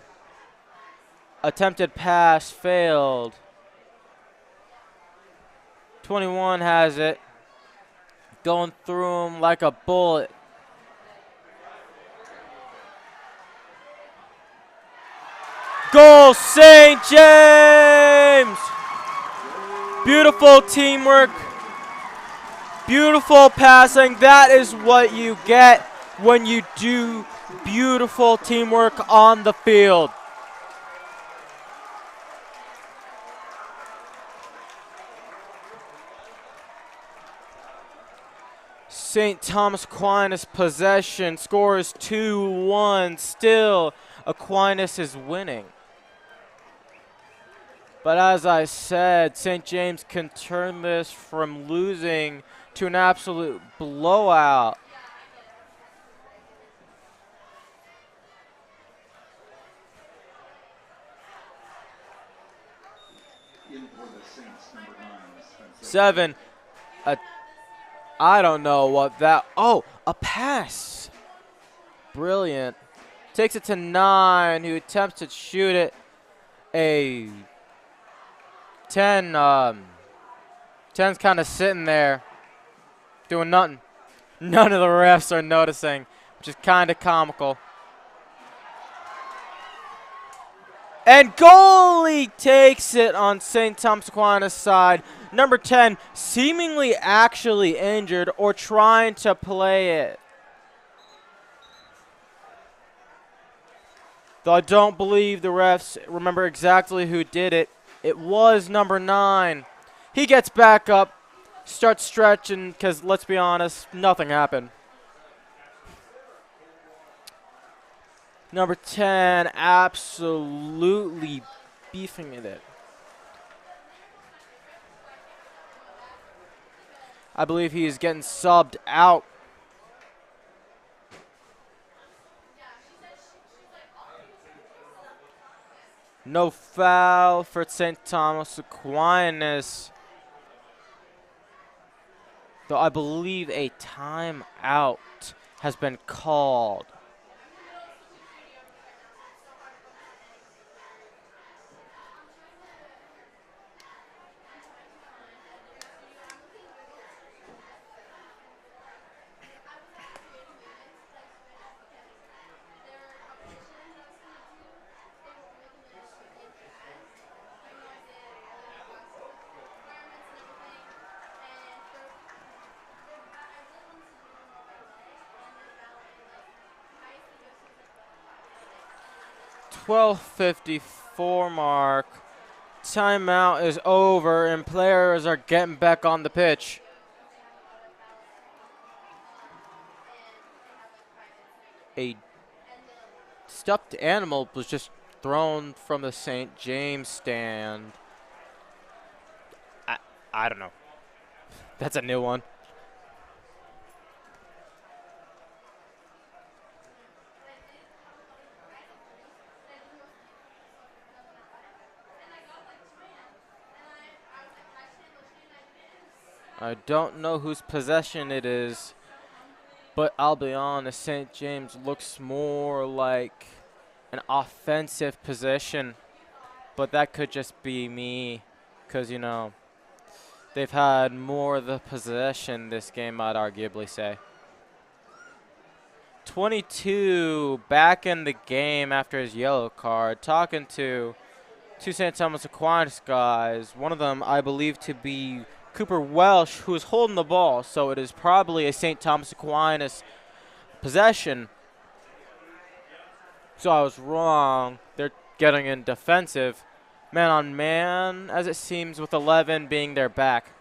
Attempted pass failed. 21 has it. Going through him like a bullet. Goal, St. James! Beautiful teamwork. Beautiful passing. That is what you get when you do beautiful teamwork on the field. St. Thomas Aquinas possession, scores 2-1. Still, Aquinas is winning. But as I said, St. James can turn this from losing to an absolute blowout. In for the Saints, number 9, Spencer. 7. I don't know what that. Oh, a pass. Brilliant. Takes it to 9, who attempts to shoot it. A 10. 10's kind of sitting there, doing nothing. None of the refs are noticing, which is kind of comical. And goalie takes it on St. Thomas Aquinas' side. Number 10, seemingly actually injured or trying to play it. Though I don't believe the refs remember exactly who did it. It was number 9. He gets back up, starts stretching, because let's be honest, nothing happened. Number 10 absolutely beefing at it. I believe he is getting subbed out. No foul for St. Thomas Aquinas. Though I believe a timeout has been called. .12:54 mark. Timeout is over and players are getting back on the pitch. A stuffed animal was just thrown from the St. James stand. I don't know. That's a new one. I don't know whose possession it is, but I'll be honest, St. James looks more like an offensive possession, but that could just be me, because, you know, they've had more of the possession this game, I'd arguably say. 22 back in the game after his yellow card, talking to two St. Thomas Aquinas guys. One of them, I believe, to be Cooper Welsh, who is holding the ball, so it is probably a St. Thomas Aquinas possession. So I was wrong. They're getting in defensive. Man on man, as it seems, with 11 being their back.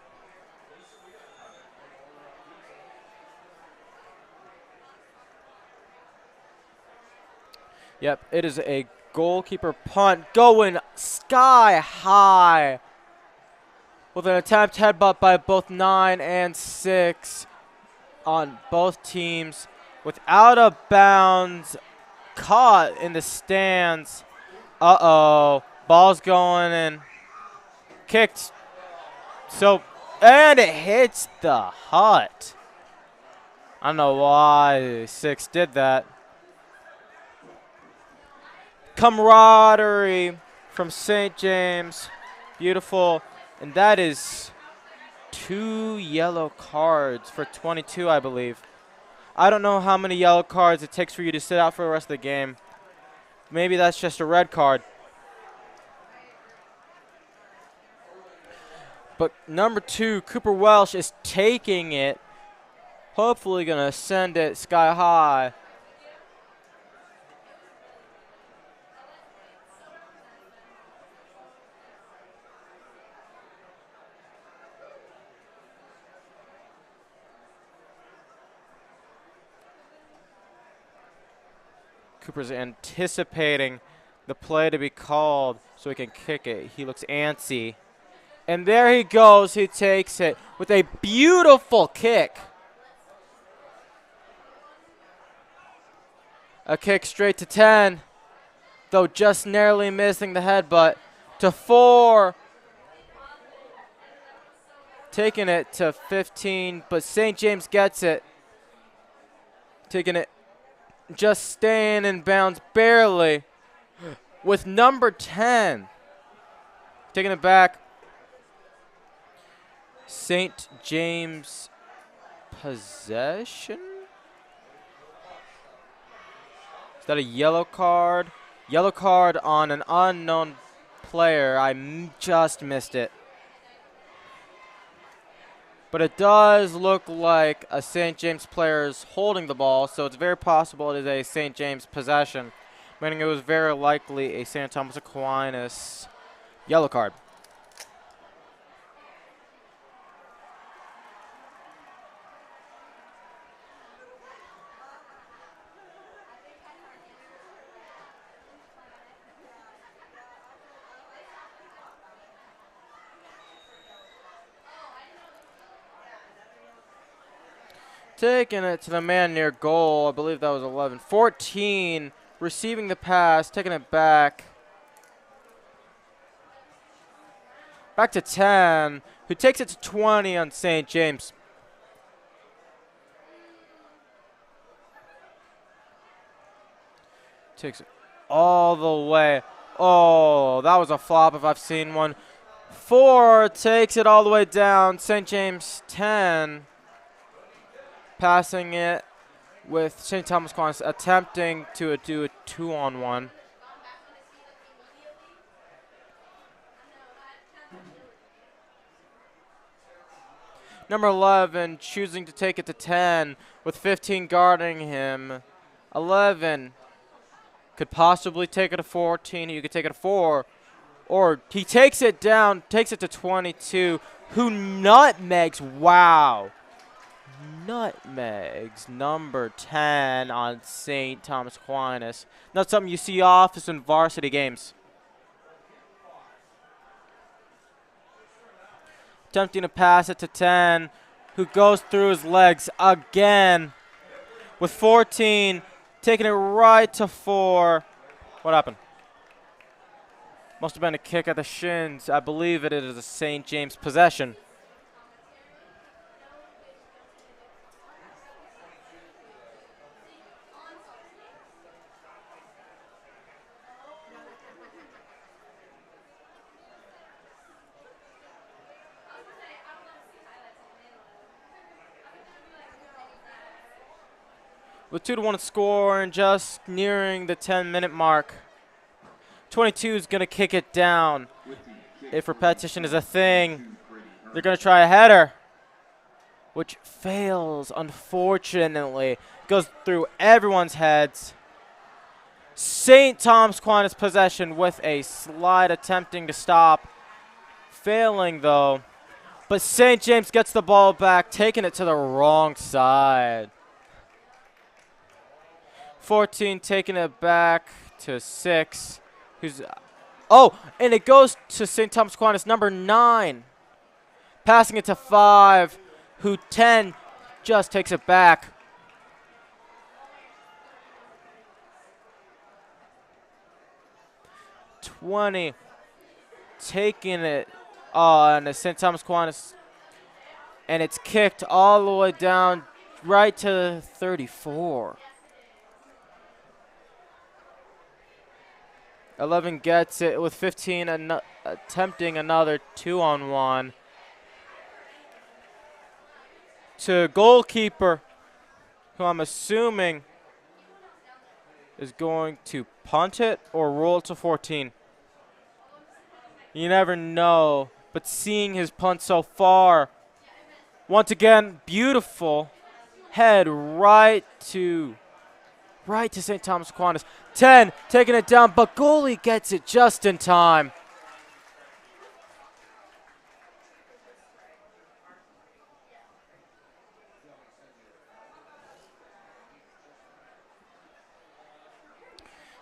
Yep, it is a goalkeeper punt going sky high with an attempt headbutt by both 9 and 6 on both teams. With out of bounds, caught in the stands. Uh-oh, ball's going in. Kicked. So, and it hits the hut. I don't know why 6 did that. Camaraderie from St. James. Beautiful. And that is 2 yellow cards for 22, I believe. I don't know how many yellow cards it takes for you to sit out for the rest of the game. Maybe that's just a red card. But number 2, Cooper Welsh, is taking it. Hopefully going to send it sky high. Cooper's anticipating the play to be called so he can kick it. He looks antsy. And there he goes. He takes it with a beautiful kick. A kick straight to 10, though just narrowly missing the headbutt. To 4. Taking it to 15, but St. James gets it. Taking it, just staying in bounds barely. With number 10. Taking it back. St. James possession? Is that a yellow card? Yellow card on an unknown player. I just missed it. But it does look like a St. James player is holding the ball, so it's very possible it is a St. James possession, meaning it was very likely a St. Thomas Aquinas yellow card. Taking it to the man near goal. I believe that was 11. 14, receiving the pass, taking it back. Back to 10, who takes it to 20 on St. James. Takes it all the way. Oh, that was a flop if I've seen one. 4 takes it all the way down. St. James 10. Passing it with St. Thomas Aquinas attempting to do a 2-on-1. Number 11 choosing to take it to 10 with 15 guarding him. 11 could possibly take it to 14. You could take it to 4. Or he takes it down, takes it to 22. Who nutmegs? Wow. Nutmegs number 10 on St. Thomas Aquinas. Not something you see often in varsity games. Attempting to pass it to 10, who goes through his legs again. With 14, taking it right to 4. What happened? Must have been a kick at the shins. I believe it is a St. James possession. With 2-1 score and just nearing the 10-minute mark. 22 is going to kick it down. If repetition is a thing, they're going to try a header, which fails, unfortunately. Goes through everyone's heads. St. Thomas Aquinas possession with a slide attempting to stop. Failing, though. But St. James gets the ball back, taking it to the wrong side. 14 taking it back to 6. And it goes to St. Thomas Aquinas, number 9. Passing it to 5, who 10 just takes it back. '20 taking it on St. Thomas Aquinas, and it's kicked all the way down right to 34. 11 gets it with 15 attempting another 2-on-1 to goalkeeper, who I'm assuming is going to punt it or roll it to 14. You never know, but seeing his punt so far, once again, beautiful head right to St. Thomas Aquinas. 10 taking it down, but goalie gets it just in time.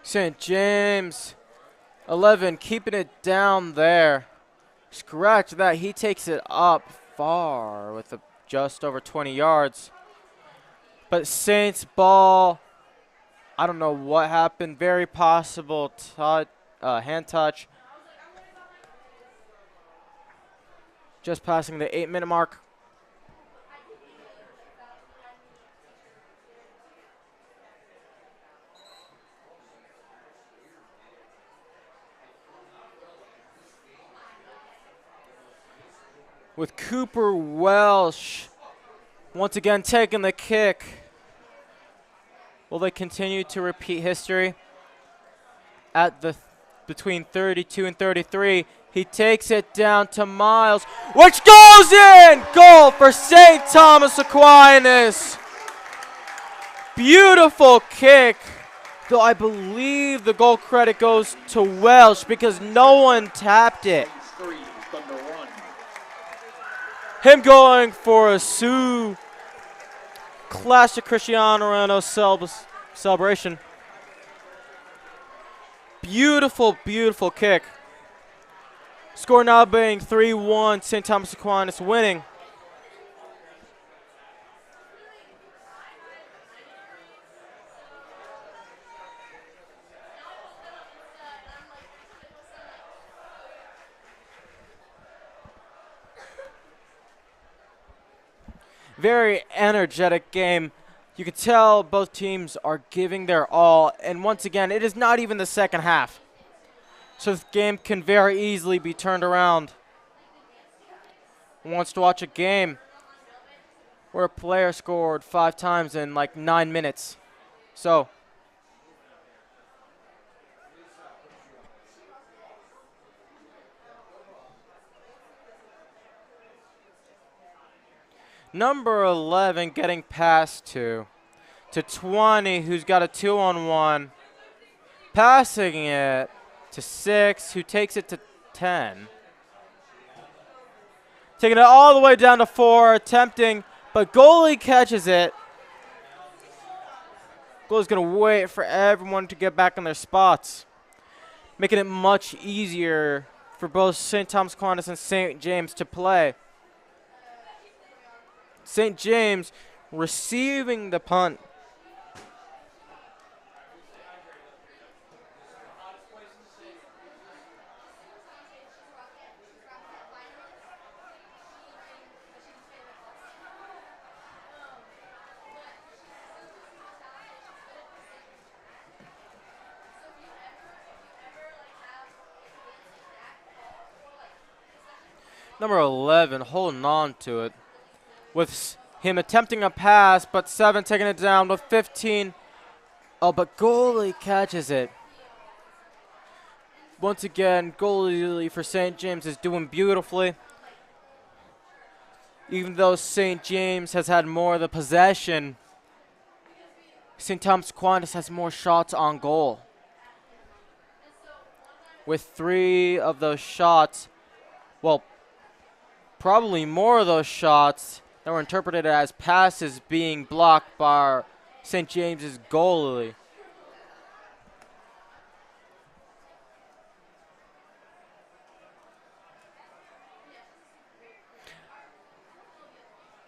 St. James, 11, keeping it down there. Scratch that, he takes it up far with just over 20 yards. But Saints ball, I don't know what happened. Very possible hand touch. Just passing the 8-minute mark. With Cooper Welsh once again taking the kick. Will they continue to repeat history? At the between 32 and 33, he takes it down to Miles, which goes in! Goal for St. Thomas Aquinas. Beautiful kick. Though I believe the goal credit goes to Welsh because no one tapped it. Him going for a Sioux classic Cristiano Ronaldo celebration. Beautiful, beautiful kick. Score now being 3-1, St. Thomas Aquinas winning. Very energetic game. You can tell both teams are giving their all. And once again, it is not even the second half. So this game can very easily be turned around. Who wants to watch a game where a player scored 5 times in like 9 minutes? So, number 11 getting past to 20, who's got a 2-on-1. Passing it to 6, who takes it to 10. Taking it all the way down to 4, attempting, but goalie catches it. Goalie's going to wait for everyone to get back in their spots, making it much easier for both St. Thomas Aquinas and St. James to play. St. James receiving the punt. Number 11 holding on to it with him attempting a pass, but 7 taking it down with 15. Oh, but goalie catches it. Once again, goalie for St. James is doing beautifully. Even though St. James has had more of the possession, St. Thomas Aquinas has more shots on goal. With 3 of those shots, well, probably more of those shots that were interpreted as passes being blocked by St. James's goalie.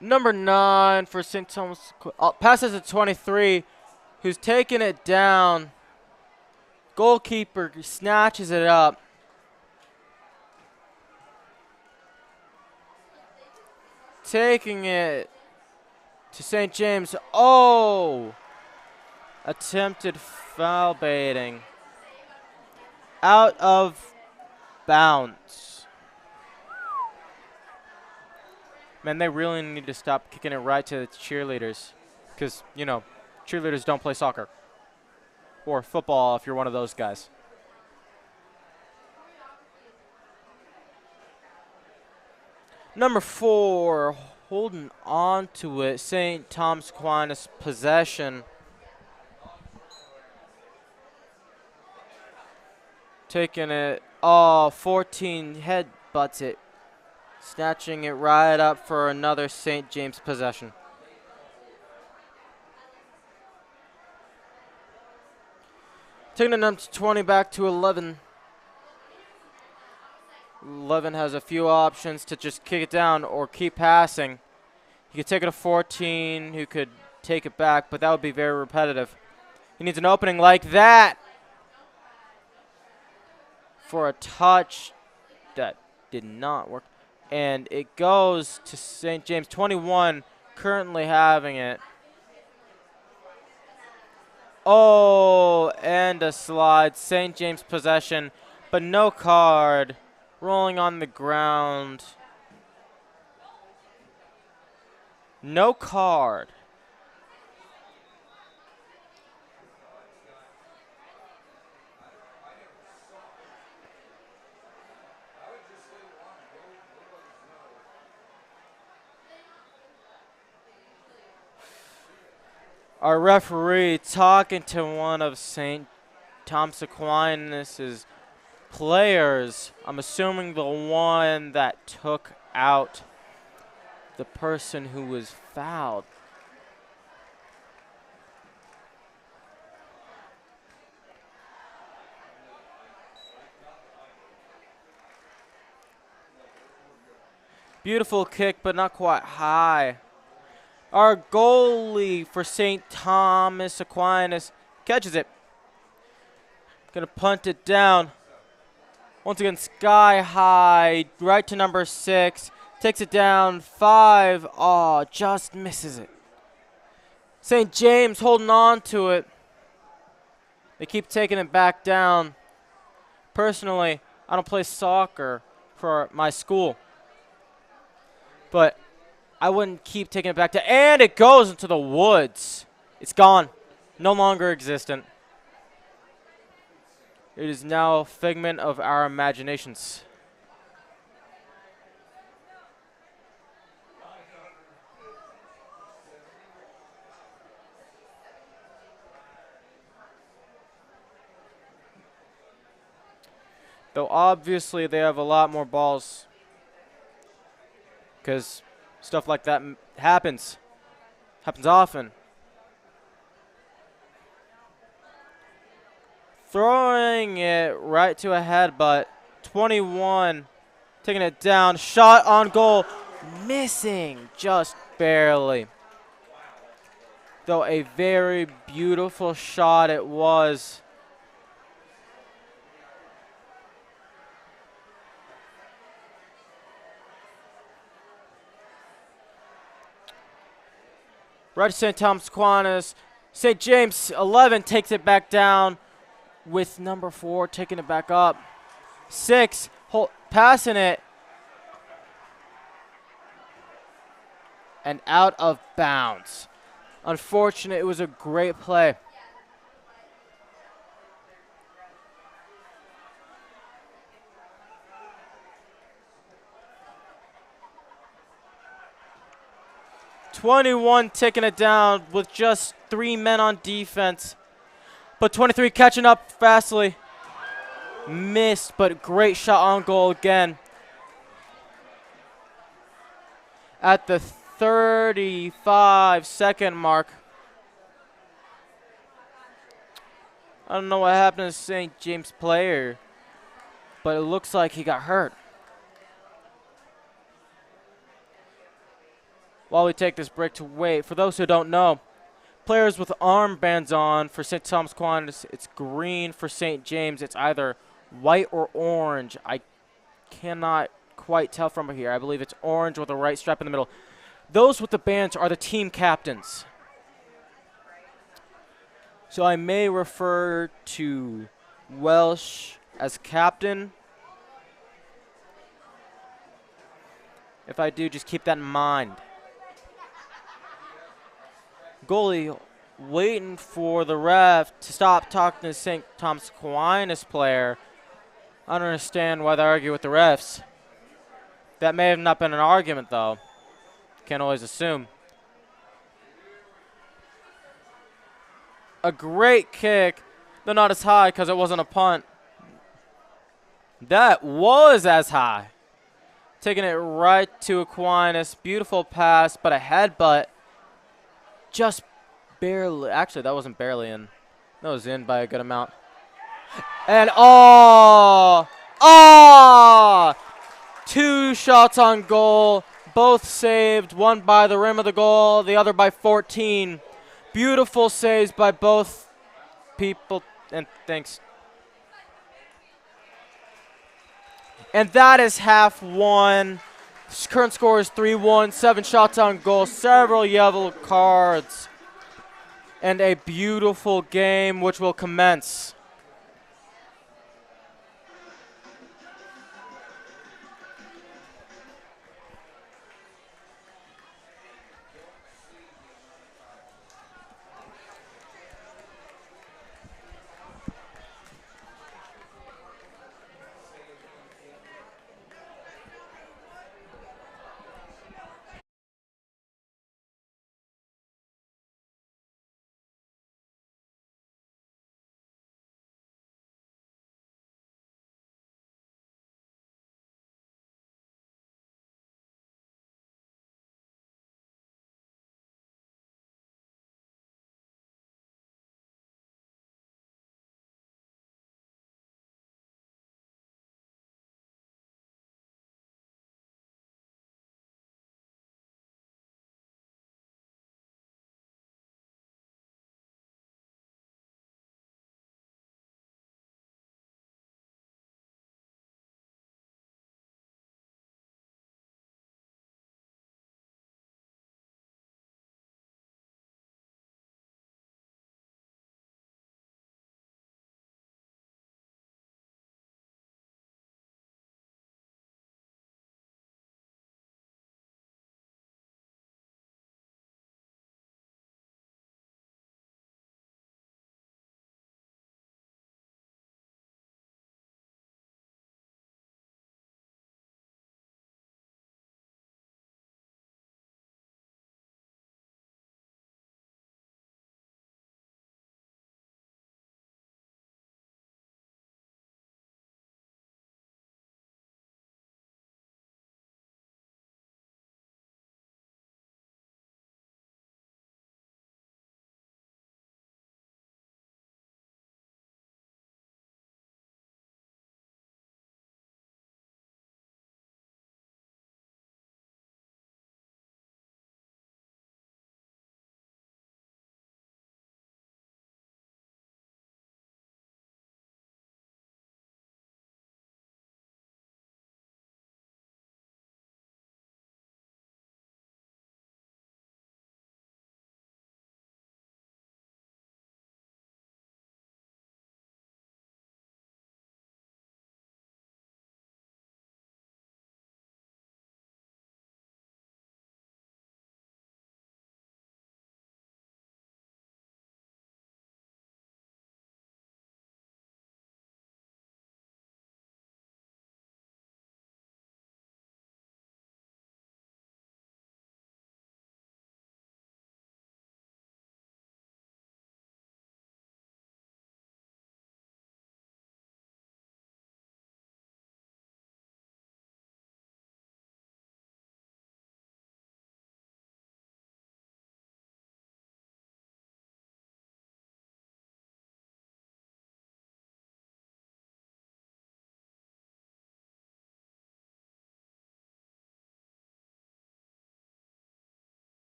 Number 9 for St. Thomas, passes to 23, who's taking it down. Goalkeeper snatches it up. Taking it to St. James. Oh! Attempted foul baiting. Out of bounds. Man, they really need to stop kicking it right to the cheerleaders. Because, you know, cheerleaders don't play soccer. Or football if you're one of those guys. Number 4, holding on to it. St. Thomas Aquinas possession. Taking it. Oh, 14 headbutts it. Snatching it right up for another St. James possession. Taking it number 20 back to 11. 11 has a few options to just kick it down or keep passing. He could take it to 14, who could take it back, but that would be very repetitive. He needs an opening like that for a touch that did not work. And it goes to St. James. 21 currently having it. Oh, and a slide. St. James possession, but no card. Rolling on the ground. No card. Our referee talking to one of St. Thomas Aquinas' players. I'm assuming the one that took out the person who was fouled. Beautiful kick, but not quite high. Our goalie for St. Thomas Aquinas catches it. Gonna punt it down. Once again, sky high, right to number 6. Takes it down. 5. Oh, just misses it. St. James holding on to it. They keep taking it back down. Personally, I don't play soccer for my school, but I wouldn't keep taking it back down. And it goes into the woods. It's gone. No longer existent. It is now a figment of our imaginations. Though obviously they have a lot more balls because stuff like that happens. Happens often. Throwing it right to a headbutt. 21 taking it down. Shot on goal. Missing just barely. Though a very beautiful shot it was. Right to St. Thomas Aquinas. St. James 11 takes it back down with number 4 taking it back up. 6 passing it. And out of bounds. Unfortunate, it was a great play. (21) taking it down with just 3 men on defense. But 23 catching up fastly. Missed, but great shot on goal again. At the 35-second mark. I don't know what happened to St. James player, but it looks like he got hurt. While we take this break to wait, for those who don't know, players with armbands on for St. Thomas Aquinas, it's green. For St. James, it's either white or orange. I cannot quite tell from here. I believe it's orange with a right stripe in the middle. Those with the bands are the team captains. So I may refer to Welsh as captain. If I do, just keep that in mind. Goalie waiting for the ref to stop talking to St. Thomas Aquinas player. I don't understand why they argue with the refs. That may have not been an argument, though. Can't always assume. A great kick, though not as high because it wasn't a punt. That was as high. Taking it right to Aquinas. Beautiful pass, but a headbutt. Just barely. Actually, that wasn't barely in. That was in by a good amount. And oh! 2 shots on goal. Both saved. One by the rim of the goal, the other by 14. Beautiful saves by both people. And thanks. And that is half one. Current score is 3-1. 7 shots on goal. Several yellow cards. And a beautiful game which will commence.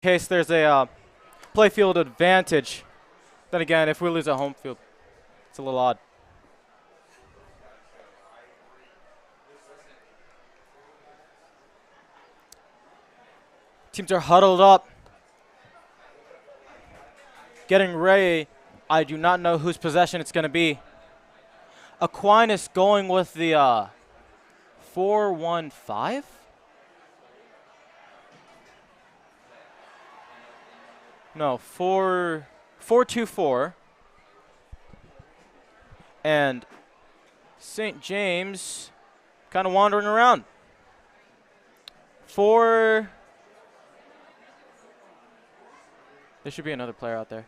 case there's a play field advantage. Then again, if we lose at home field, it's a little odd. Teams are huddled up, getting ready. I do not know whose possession it's going to be. Aquinas going with the 4-1-5? No, 4-2-4. And St. James kind of wandering around. There should be another player out there.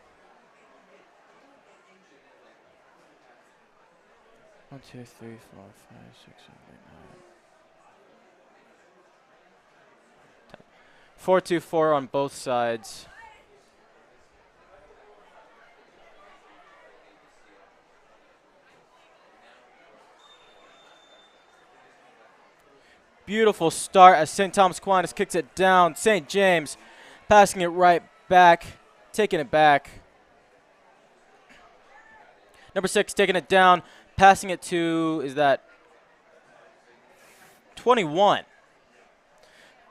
1, 2, 3, 4, 5, 6, 7, 8, 9. 4-2-4 on both sides. Beautiful start as St. Thomas Aquinas kicks it down. St. James passing it right back, taking it back. Number 6 taking it down, passing it to, is that 21?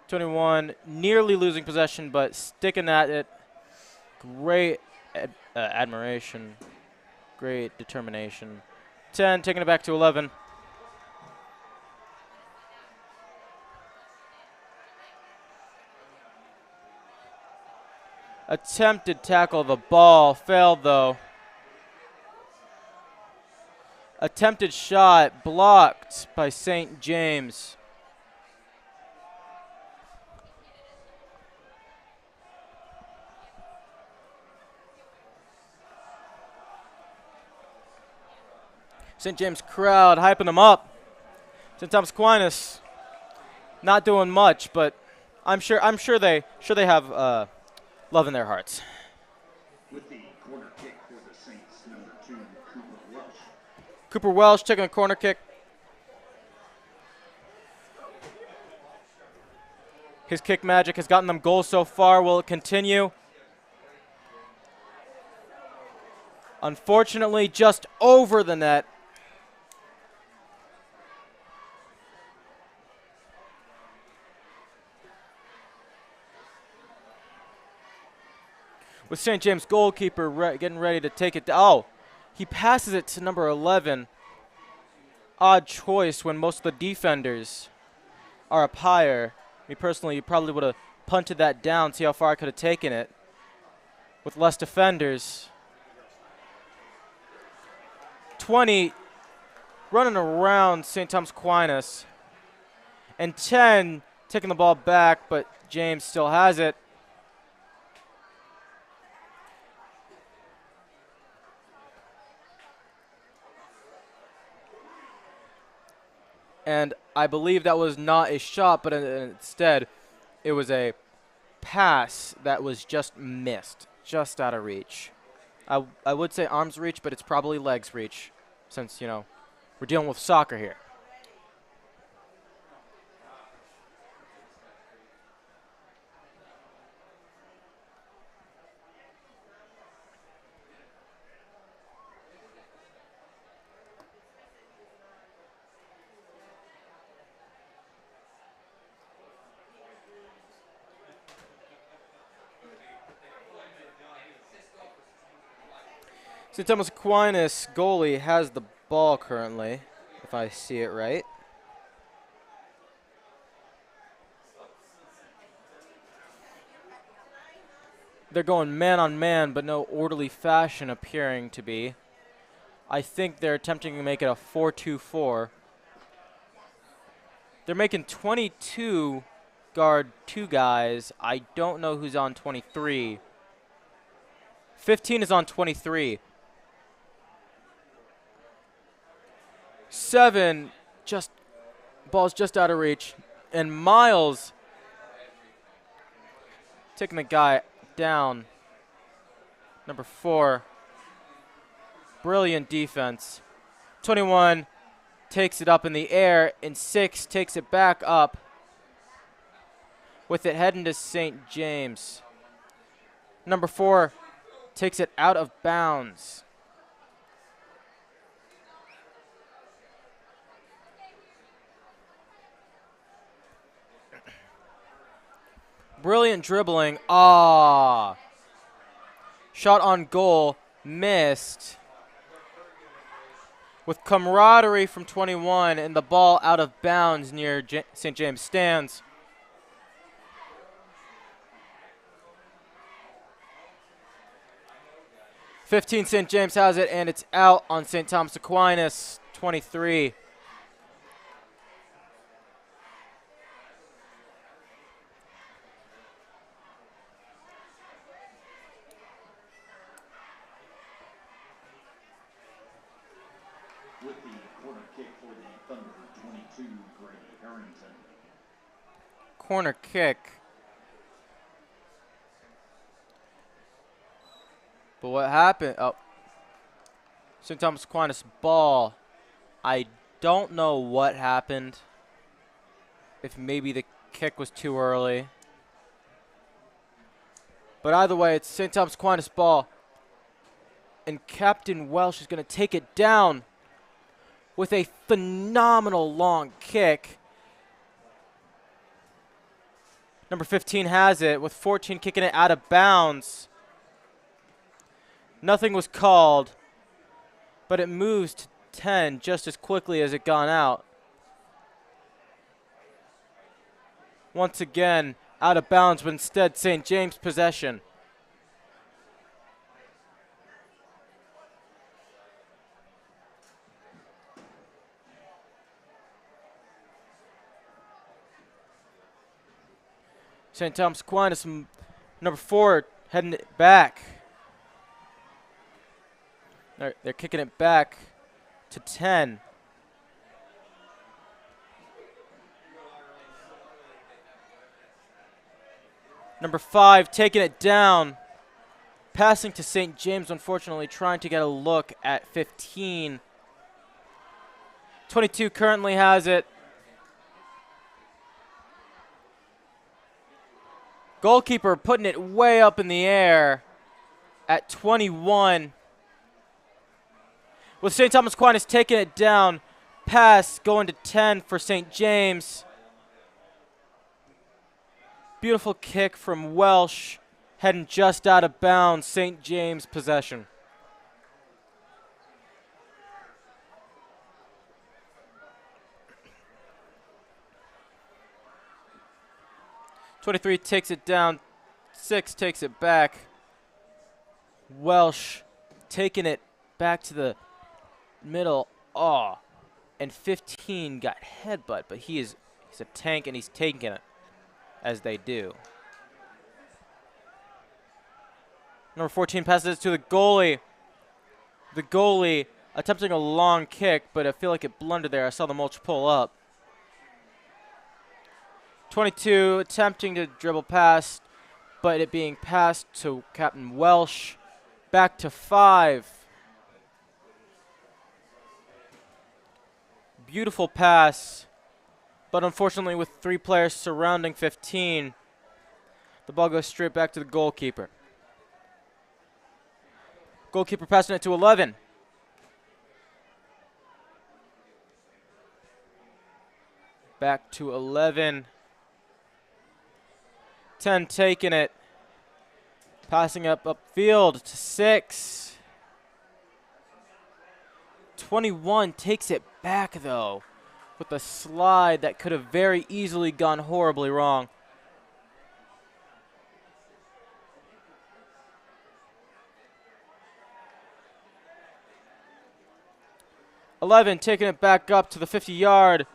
21, nearly losing possession, but sticking at it. Great admiration, great determination. 10, taking it back to 11. Attempted tackle the ball, failed though. Attempted shot, blocked by St. James. St. James crowd hyping them up. St. Thomas Aquinas not doing much, but I'm sure they have love in their hearts. With the corner kick for the Saints, number 2, Cooper Welsh. Cooper Welsh taking a corner kick. His kick magic has gotten them goals so far. Will it continue? Unfortunately, just over the net. With St. James goalkeeper getting ready to take it down. Oh, he passes it to number 11. Odd choice when most of the defenders are up higher. Me personally, probably would have punted that down, see how far I could have taken it. With less defenders. 20 running around St. Thomas Aquinas. And 10 taking the ball back, but James still has it. And I believe that was not a shot, but instead it was a pass that was just missed, just out of reach. I would say arm's reach, but it's probably legs reach since, you know, we're dealing with soccer here. St. Thomas Aquinas goalie has the ball currently, if I see it right. They're going man on man, but no orderly fashion appearing to be. I think they're attempting to make it a 4-2-4. They're making 22 guard 2 guys. I don't know who's on 23. 15 is on 23. 7, ball's just out of reach. And Miles taking the guy down. Number 4. Brilliant defense. 21 takes it up in the air, and 6 takes it back up with it heading to St. James. Number 4 takes it out of bounds. Brilliant dribbling. Ah. Shot on goal. Missed. With camaraderie from 21 and the ball out of bounds near St. James stands. (15) St. James has it, and it's out on St. Thomas Aquinas, 23. With the corner kick for the Thunder, 22, Gray Harrington. Corner kick. But what happened? Oh. St. Thomas Aquinas ball. I don't know what happened. If maybe the kick was too early. But either way, it's St. Thomas Aquinas ball. And Captain Welsh is going to take it down with a phenomenal long kick. Number 15 has it, with 14 kicking it out of bounds. Nothing was called, but it moves to 10 just as quickly as it gone out. Once again, out of bounds, but instead St. James possession. St. Thomas Aquinas, number 4, heading it back. They're kicking it back to 10. Number 5 taking it down. Passing to St. James, unfortunately, trying to get a look at 15. 22 currently has it. Goalkeeper putting it way up in the air at 21. With St. Thomas Aquinas taking it down. Pass going to 10 for St. James. Beautiful kick from Welsh. Heading just out of bounds. St. James possession. (23) takes it down. 6 takes it back. Welsh taking it back to the middle. Oh. And 15 got headbutt, but he's a tank and he's taking it as they do. Number 14 passes it to the goalie. The goalie attempting a long kick, but I feel like it blundered there. I saw the mulch pull up. 22 attempting to dribble past, but it being passed to Captain Welsh. Back to 5. Beautiful pass, but unfortunately with 3 players surrounding 15, the ball goes straight back to the goalkeeper. Goalkeeper passing it to 11. Back to 11. 10 taking it. Passing upfield to 6. 21 takes it back, though, with a slide that could have very easily gone horribly wrong. (11) taking it back up to the 50-yard.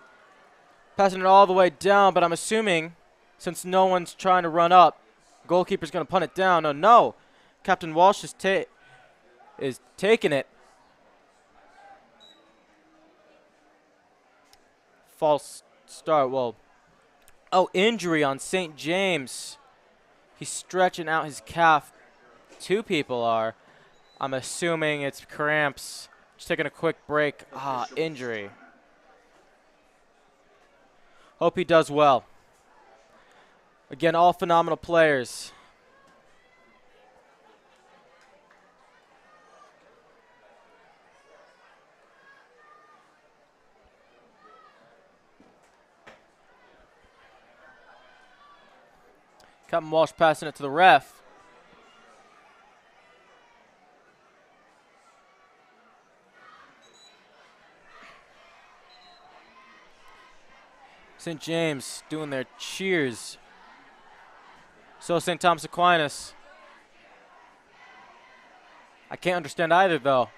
Passing it all the way down, but I'm assuming, since no one's trying to run up, goalkeeper's going to punt it down. Oh, no. Captain Walsh is taking it. False start. Well, oh, injury on St. James. He's stretching out his calf. 2 people are. I'm assuming it's cramps. Just taking a quick break. Ah, injury. Hope he does well. Again, all phenomenal players. Captain Walsh passing it to the ref. St. James doing their cheers. So St. Thomas Aquinas. I can't understand either, though.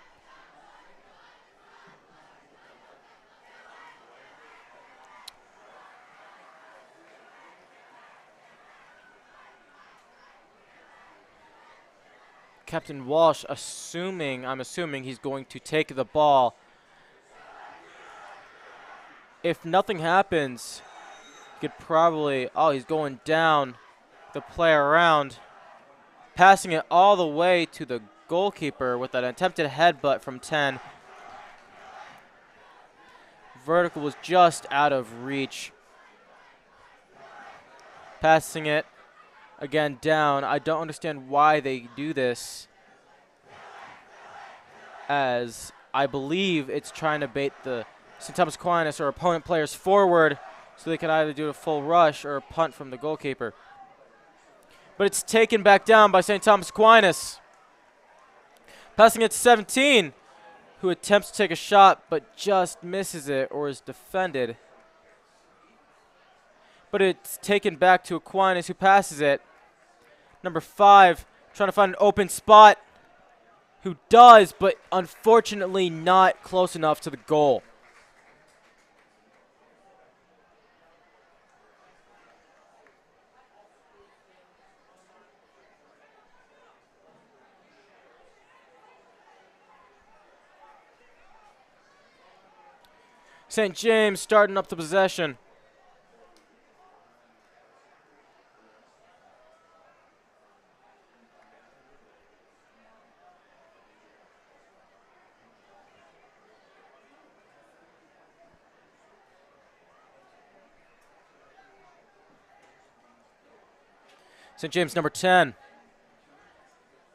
Captain Walsh I'm assuming he's going to take the ball. If nothing happens, he could probably, he's going down the play around, passing it all the way to the goalkeeper with an attempted headbutt from 10. Vertical was just out of reach. Passing it again down. I don't understand why they do this, as I believe it's trying to bait the St. Thomas Aquinas or opponent players forward so they can either do a full rush or a punt from the goalkeeper. But it's taken back down by St. Thomas Aquinas. Passing it to 17, who attempts to take a shot but just misses it or is defended. But it's taken back to Aquinas, who passes it. Number 5, trying to find an open spot, who does, but unfortunately not close enough to the goal. St. James starting up the possession. St. James number 10.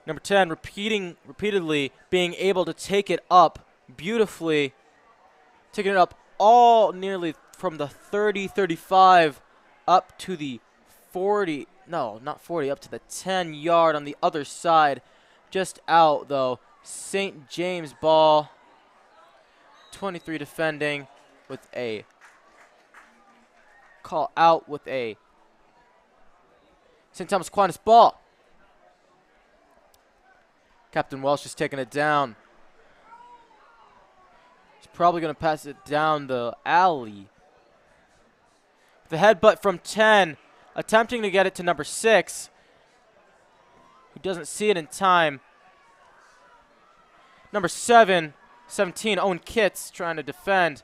Number 10 repeatedly being able to take it up beautifully. Taking it up all nearly from the 30, 35 up to the 40. No, not 40, up to the 10-yard on the other side. Just out, though. St. James ball. 23 defending with a call out with a St. Thomas Aquinas ball. Captain Welsh is taking it down. He's probably going to pass it down the alley. The headbutt from 10, attempting to get it to number 6, who doesn't see it in time. Number 17, Owen Kitts, trying to defend.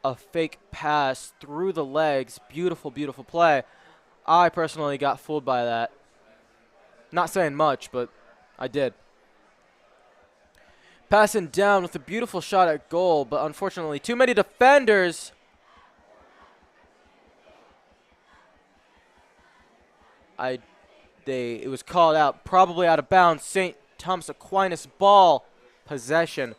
A fake pass through the legs. Beautiful, beautiful play. I personally got fooled by that. Not saying much, but I did. Passing down with a beautiful shot at goal, but unfortunately too many defenders. It was called out, probably out of bounds. St. Thomas Aquinas ball, possession.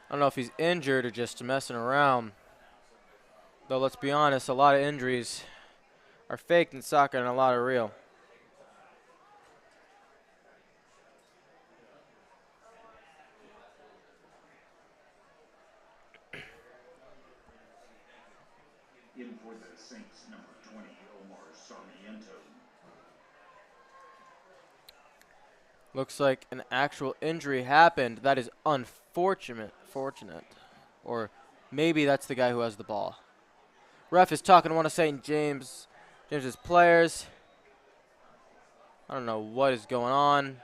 I don't know if he's injured or just messing around. Though, let's be honest, a lot of injuries are faked in soccer and a lot are real. In for the Saints, number 20, Omar Sarmiento. Looks like an actual injury happened. That is unfortunate. Or maybe that's the guy who has the ball. Ref is talking to one of St. James's players. I don't know what is going on.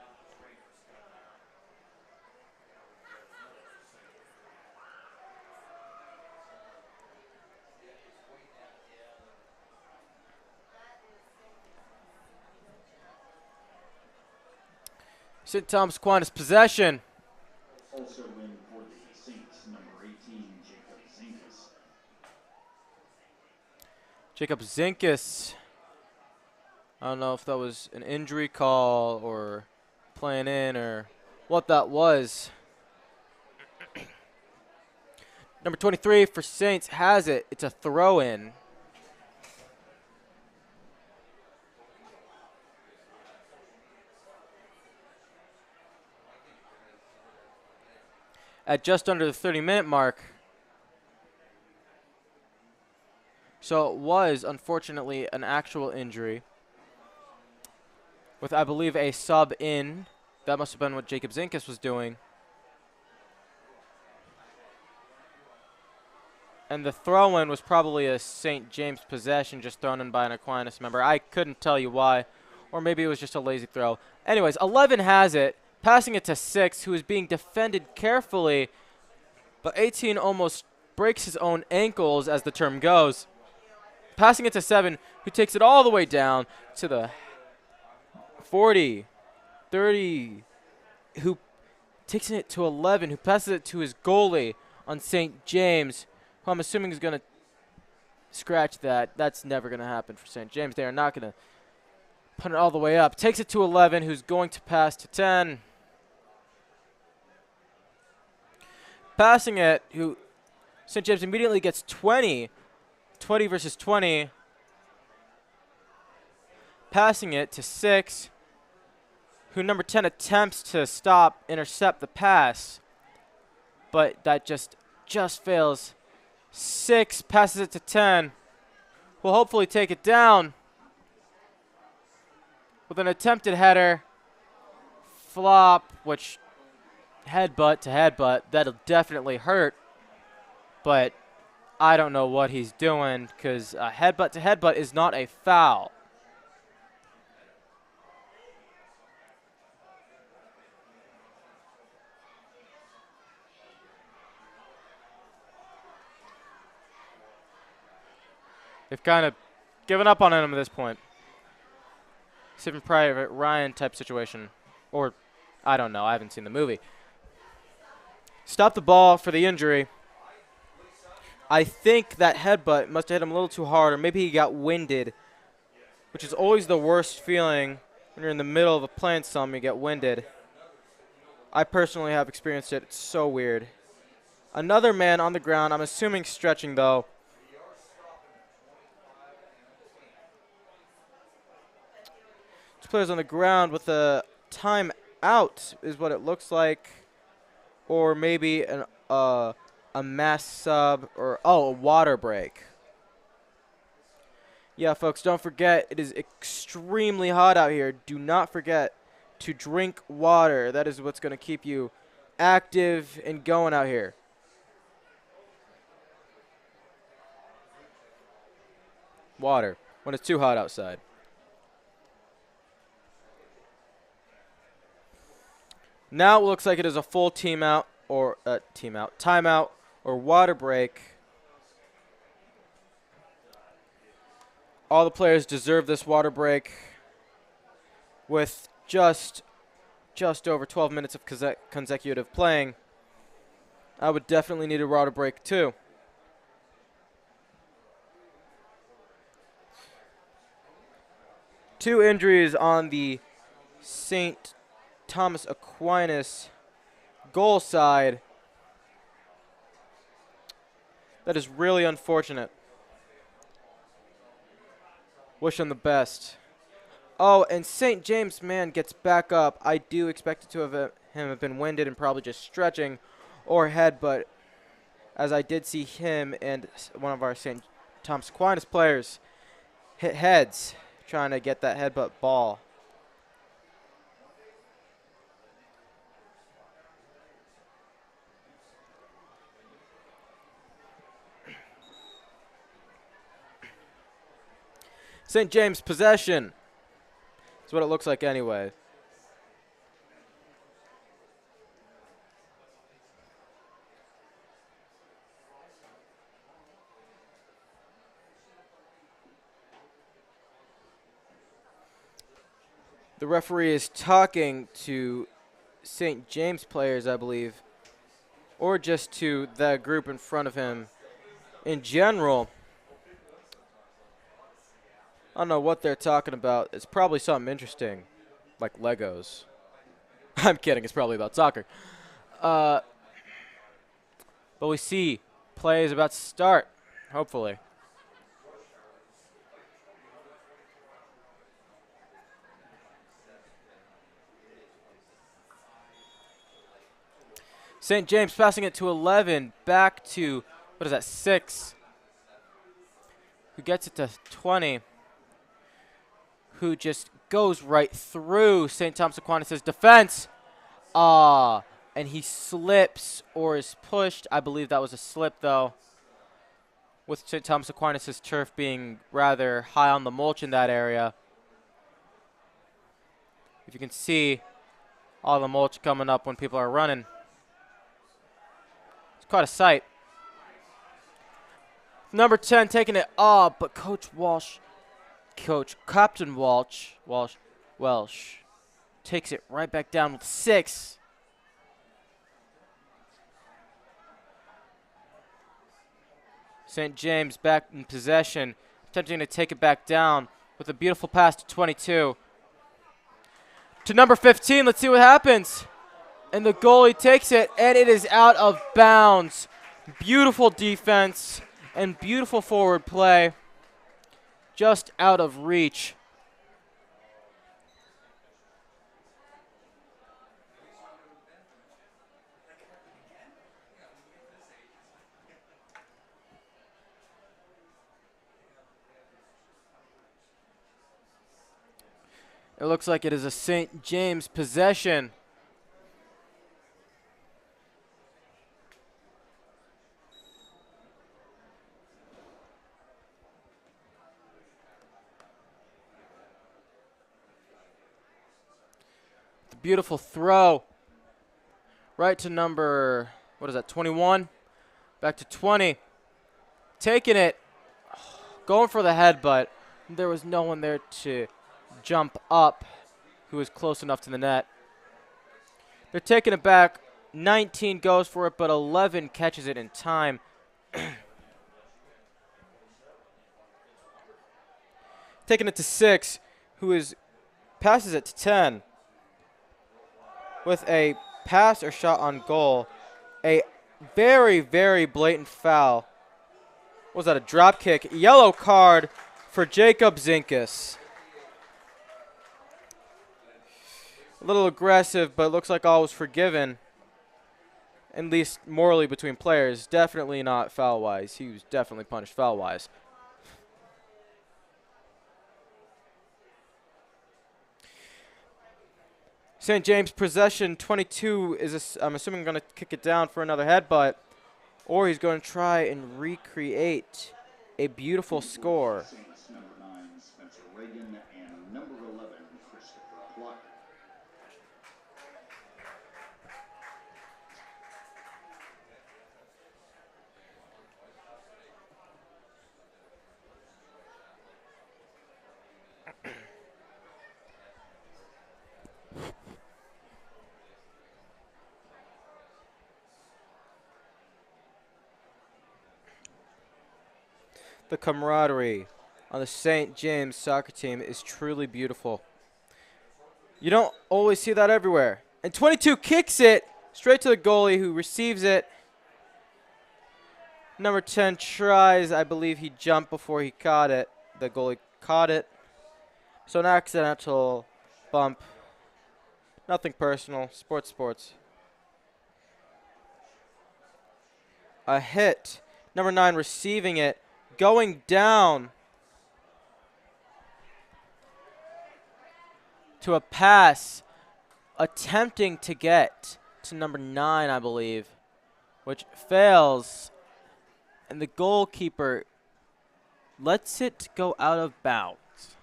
St. Thomas Aquinas possession. Also in for the Saints, number 18, Jacob Zinkus. Jacob Zinkus I don't know if that was an injury call or playing in or what that was. Number 23 for Saints has it. It's a throw in. At just under the 30-minute mark. So it was, unfortunately, an actual injury. With, I believe, a sub in. That must have been what Jacob Zinkas was doing. And the throw-in was probably a St. James possession just thrown in by an Aquinas member. I couldn't tell you why. Or maybe it was just a lazy throw. Anyways, 11 has it, passing it to 6, who is being defended carefully. But 18 almost breaks his own ankles, as the term goes. Passing it to 7, who takes it all the way down to the 40, 30, who takes it to 11, who passes it to his goalie on St. James, who I'm assuming is going to scratch that. That's never going to happen for St. James. They are not going to put it all the way up. Takes it to 11, who's going to pass to 10. Passing it, who St. James immediately gets 20. 20 versus 20. Passing it to 6, who number 10 attempts to intercept the pass, but that just fails. 6 passes it to 10, will hopefully take it down with an attempted header. Flop, which headbutt to headbutt, that'll definitely hurt, but I don't know what he's doing because a headbutt to headbutt is not a foul. They've kind of given up on him at this point. Saving Private Ryan type situation. Or, I don't know. I haven't seen the movie. Stop the ball for the injury. I think that headbutt must have hit him a little too hard, or maybe he got winded, which is always the worst feeling when you're in the middle of a playing some, you get winded. I personally have experienced it. It's so weird. Another man on the ground. I'm assuming stretching, though. Two players on the ground with a timeout is what it looks like. Or maybe a mass sub or, a water break. Yeah, folks, don't forget, it is extremely hot out here. Do not forget to drink water. That is what's going to keep you active and going out here. Water when it's too hot outside. Now it looks like it is a full timeout or water break. All the players deserve this water break with just over 12 minutes of consecutive playing. I would definitely need a water break too. Two injuries on the St. Thomas Aquinas goal side. That is really unfortunate. Wish him the best. Oh, and St. James, man, gets back up. I do expect it to have been winded and probably just stretching or headbutt, as I did see him and one of our St. Thomas Aquinas players hit heads trying to get that headbutt ball. St. James possession. That's what it looks like anyway. The referee is talking to St. James players, I believe, or just to the group in front of him in general. I don't know what they're talking about. It's probably something interesting, like Legos. I'm kidding. It's probably about soccer. But we see play is about to start, hopefully. St. James passing it to 11, back to, what is that, 6. Who gets it to 20. Who just goes right through St. Thomas Aquinas' defense. And he slips or is pushed. I believe that was a slip, though. With St. Thomas Aquinas' turf being rather high on the mulch in that area. If you can see all the mulch coming up when people are running. It's quite a sight. Number 10 taking it up, but Captain Welsh takes it right back down with 6. St. James back in possession, attempting to take it back down with a beautiful pass to 22. To number 15, let's see what happens. And the goalie takes it, and it is out of bounds. Beautiful defense and beautiful forward play. Just out of reach. It looks like it is a St. James possession. The beautiful throw. Right to number, 21? Back to 20. Taking it. Going for the headbutt. There was no one there to jump up who was close enough to the net. They're taking it back. 19 goes for it, but 11 catches it in time. Taking it to 6, who passes it to 10 with a pass or shot on goal. A very, very blatant foul. What was that, a drop kick? Yellow card for Jacob Zinkus. A little aggressive, but it looks like all was forgiven. At least morally between players. Definitely not foul-wise. He was definitely punished foul-wise. St. James possession 22 is, I'm assuming, going to kick it down for another headbutt. Or he's going to try and recreate a beautiful score. Saints number 9, Spencer Reagan, and number 11, Christopher Clark. The camaraderie on the St. James soccer team is truly beautiful. You don't always see that everywhere. And 22 kicks it straight to the goalie, who receives it. Number 10 tries. I believe he jumped before he caught it. The goalie caught it. So an accidental bump. Nothing personal. Sports. A hit. Number 9 receiving it. Going down to a pass, attempting to get to number 9, I believe, which fails, and the goalkeeper lets it go out of bounds.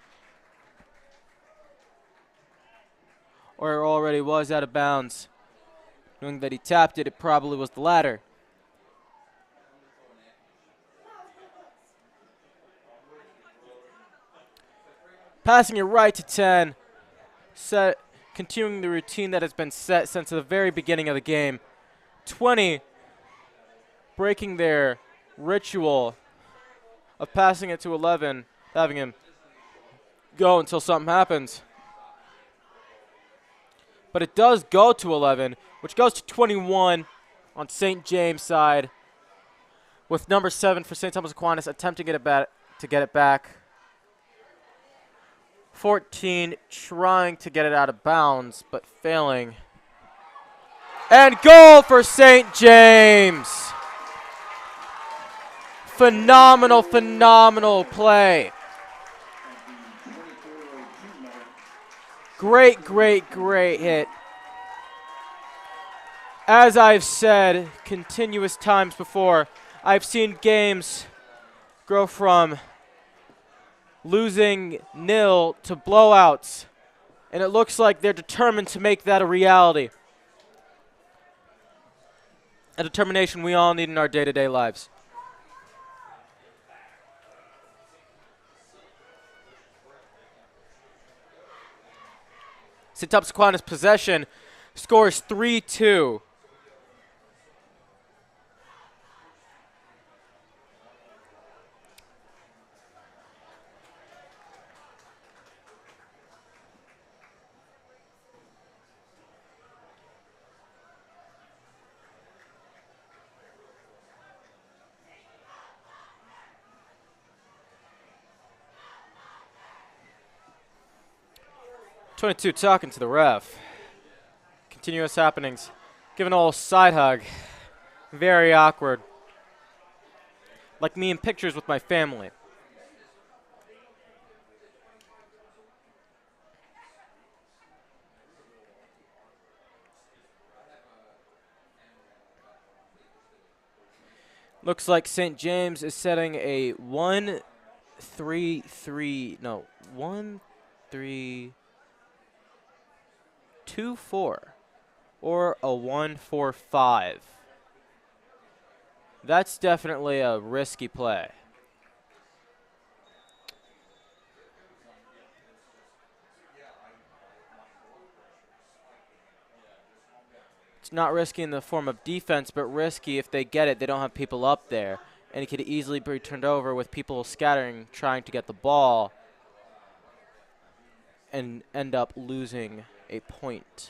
Or it already was out of bounds. Knowing that he tapped it, it probably was the latter. Passing it right to 10, continuing the routine that has been set since the very beginning of the game. 20, breaking their ritual of passing it to 11, having him go until something happens. But it does go to 11, which goes to 21 on St. James' side, with number 7 for St. Thomas Aquinas attempting to get it back. 14 trying to get it out of bounds, but failing. And goal for St. James. Phenomenal, phenomenal play. Great, great, great hit. As I've said continuous times before, I've seen games grow from losing 0 to blowouts, and it looks like they're determined to make that a reality. A determination we all need in our day-to-day lives. St. Thomas Aquinas possession, scores 3-2. .22 talking to the ref. Continuous happenings. Give an old side hug. Very awkward. Like me in pictures with my family. Looks like St. James is setting a 1-3-3. No, 1-3-2-4. Or a 1-4-5. That's definitely a risky play. It's not risky in the form of defense, but risky if they get it, they don't have people up there. And it could easily be turned over with people scattering, trying to get the ball, and end up losing a point.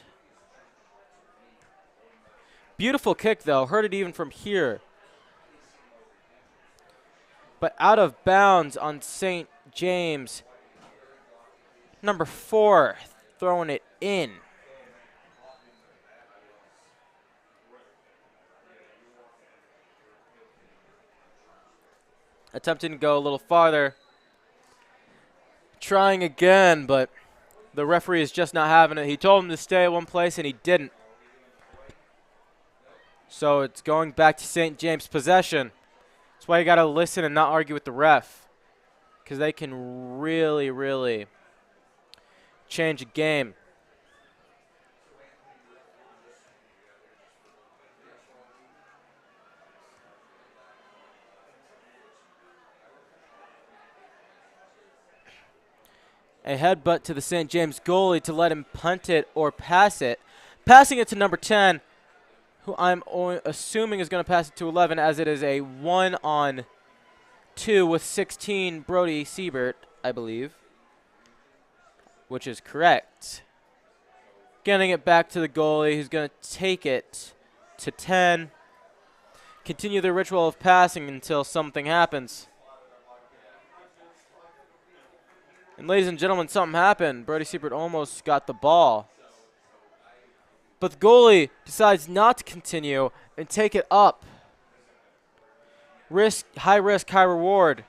Beautiful kick, though. Heard it even from here. But out of bounds on St. James. Number 4 throwing it in. Attempting to go a little farther. Trying again, but the referee is just not having it. He told him to stay at one place, and he didn't. So it's going back to St. James' possession. That's why you got to listen and not argue with the ref, because they can really, really change a game. A headbutt to the St. James goalie to let him punt it or pass it. Passing it to number 10, who I'm assuming is going to pass it to 11, as it is a 1-on-2 with 16, Brody Siebert, I believe, which is correct. Getting it back to the goalie, who's going to take it to 10. Continue the ritual of passing until something happens. And ladies and gentlemen, something happened. Brody Siebert almost got the ball. But the goalie decides not to continue and take it up. High risk, high reward.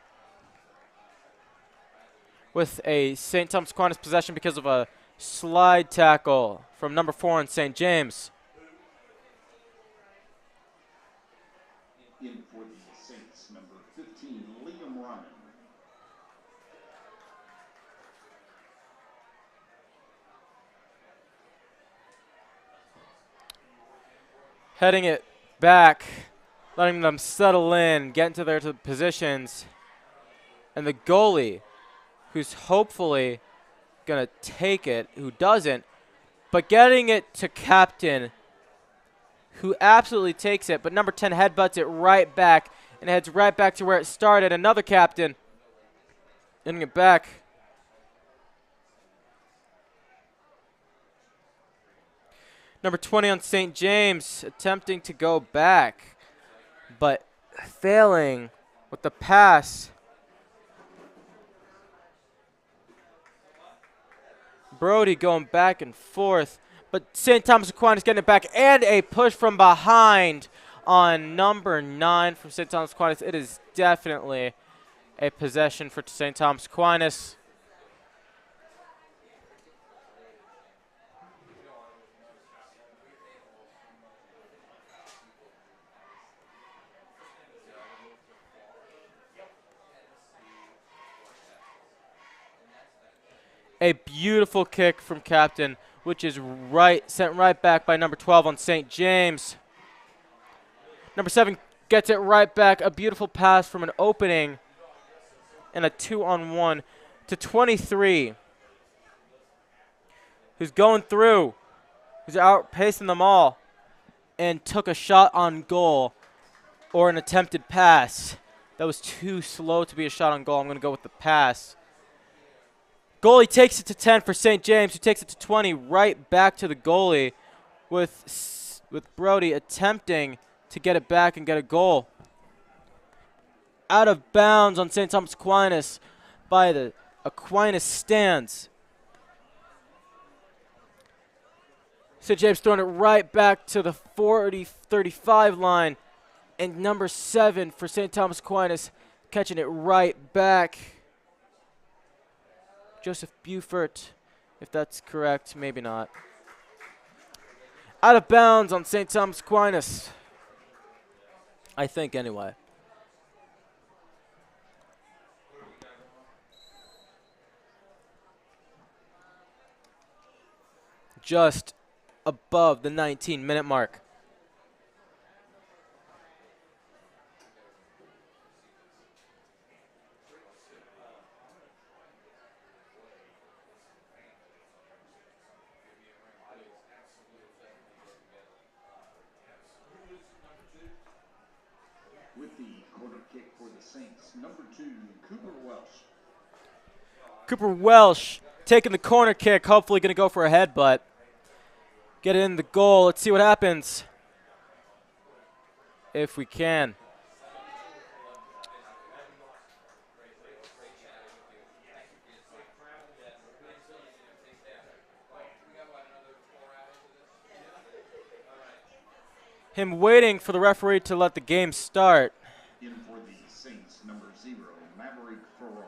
With a St. Thomas Aquinas possession because of a slide tackle from number 4 on St. James. In for the Saints, number 15, Liam Ryan. Heading it back, letting them settle in, get into their positions. And the goalie, who's hopefully going to take it, who doesn't, but getting it to captain, who absolutely takes it. But number 10 headbutts it right back and heads right back to where it started. Another captain getting it back. Number 20 on St. James, attempting to go back, but failing with the pass. Brody going back and forth, but St. Thomas Aquinas getting it back, and a push from behind on number 9 from St. Thomas Aquinas. It is definitely a possession for St. Thomas Aquinas. A beautiful kick from Captain, which is sent right back by number 12 on St. James. Number 7 gets it right back. A beautiful pass from an opening and a 2-on-1 to 23. Who's going through, who's outpacing them all, and took a shot on goal or an attempted pass. That was too slow to be a shot on goal. I'm going to go with the pass. Goalie takes it to 10 for St. James, who takes it to 20, right back to the goalie with Brody attempting to get it back and get a goal. Out of bounds on St. Thomas Aquinas by the Aquinas stands. St. James throwing it right back to the 40-35 line, and number 7 for St. Thomas Aquinas catching it right back. Joseph Buford, if that's correct, maybe not. Out of bounds on St. Thomas Aquinas. I think anyway. Just above the 19-minute mark. With the corner kick for the Saints, number 2, Cooper Welsh. Cooper Welsh taking the corner kick, hopefully going to go for a headbutt. Get it in the goal. Let's see what happens. If we can. Him waiting for the referee to let the game start. In for the Saints, number 0, Maverick Farrar.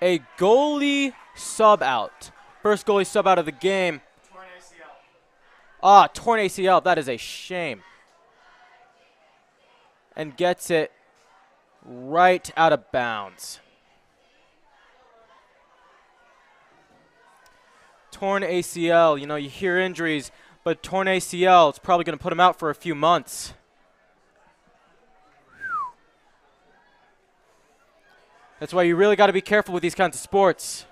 A goalie sub out. First goalie sub out of the game. Torn ACL. Ah, torn ACL. That is a shame. And gets it right out of bounds. Torn ACL. You know, you hear injuries, but torn ACL, it's probably going to put him out for a few months. That's why you really got to be careful with these kinds of sports.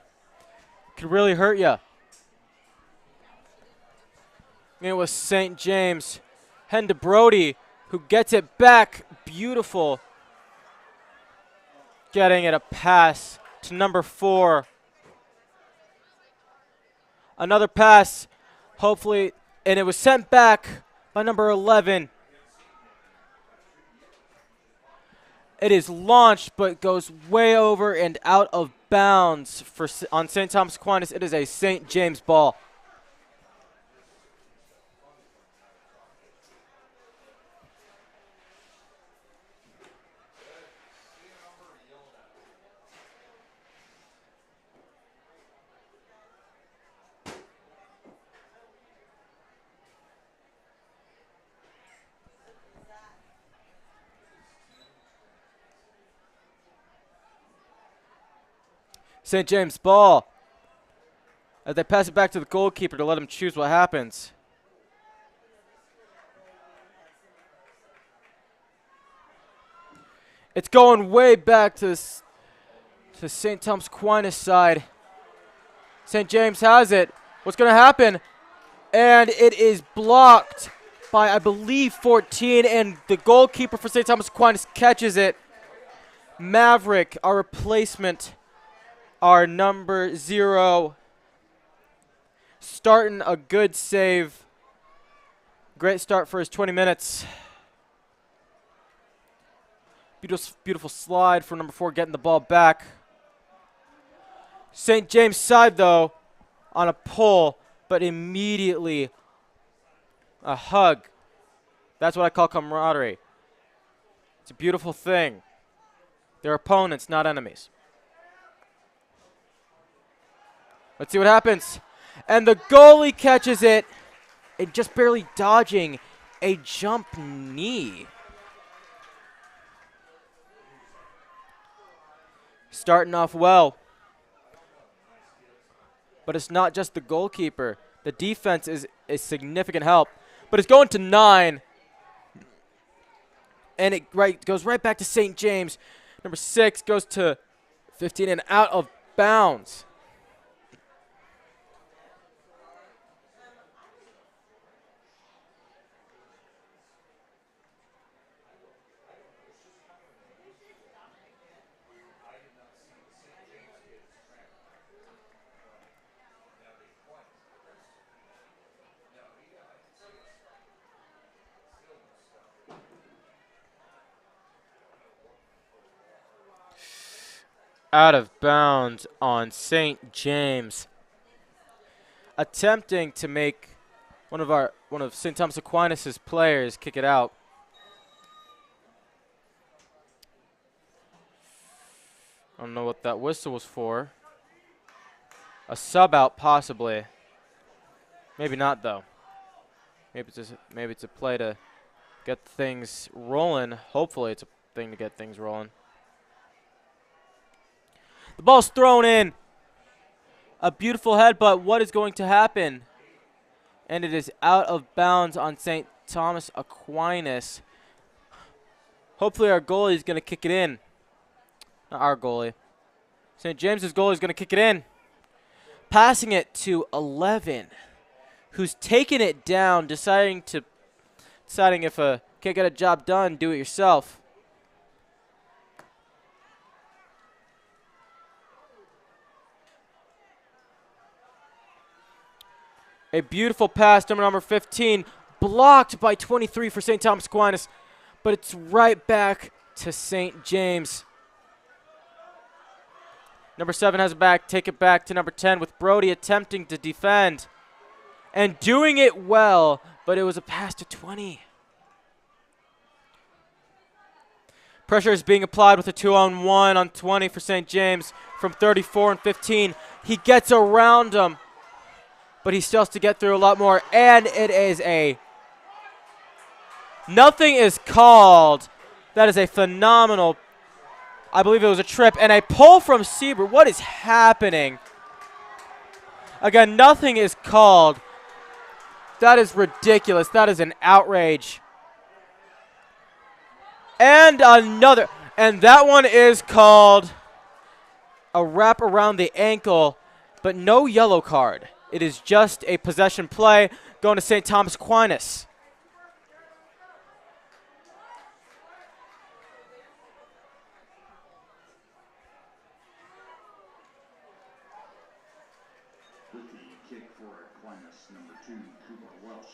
It could really hurt you. It was St. James. Heading to Brody, who gets it back. Beautiful. Getting it a pass to number 4. Another pass, hopefully, and it was sent back by number 11. It is launched, but goes way over and out of bounds on St. Thomas Aquinas. It is a St. James ball. St. James ball. As they pass it back to the goalkeeper to let him choose what happens. It's going way back to St. Thomas Aquinas side. St. James has it. What's going to happen? And it is blocked by, I believe, 14. And the goalkeeper for St. Thomas Aquinas catches it. Maverick, our replacement. Our number 0, starting a good save Great start for his 20 minutes. Beautiful slide for number 4, getting the ball back. St. James side, though, on a pull, but immediately a hug. That's what I call camaraderie. It's a beautiful thing. They're opponents, not enemies. Let's see what happens. And the goalie catches it, and just barely dodging a jump knee. Starting off well. But it's not just the goalkeeper. The defense is a significant help. But it's going to 9. And it goes right back to St. James. Number 6 goes to 15 and out of bounds. Out of bounds on St. James. Attempting to make one of St. Thomas Aquinas' players kick it out. I don't know what that whistle was for. A sub out, possibly. Maybe not, though. Maybe it's a play to get things rolling. Hopefully it's a thing to get things rolling. The ball's thrown in. A beautiful headbutt. What is going to happen? And it is out of bounds on St. Thomas Aquinas. Hopefully our goalie is going to kick it in. Not our goalie. St. James's goalie is going to kick it in. Passing it to 11. Who's taking it down, deciding if can't get a job done, do it yourself. A beautiful pass to number 15, blocked by 23 for St. Thomas Aquinas, but it's right back to St. James. Number 7 has it back, take it back to number 10 with Brody attempting to defend and doing it well, but it was a pass to 20. Pressure is being applied with a 2-on-1 on 20 for St. James from 34 and 15. He gets around him, but he still has to get through a lot more, and it is nothing is called. That is a phenomenal, I believe it was a trip, and a pull from Sieber. What is happening? Again, nothing is called. That is ridiculous. That is an outrage. And another, and that one is called a wrap around the ankle, but no yellow card. It is just a possession play going to St. Thomas Aquinas. With the kick for Aquinas, number 2, Cooper Welsh.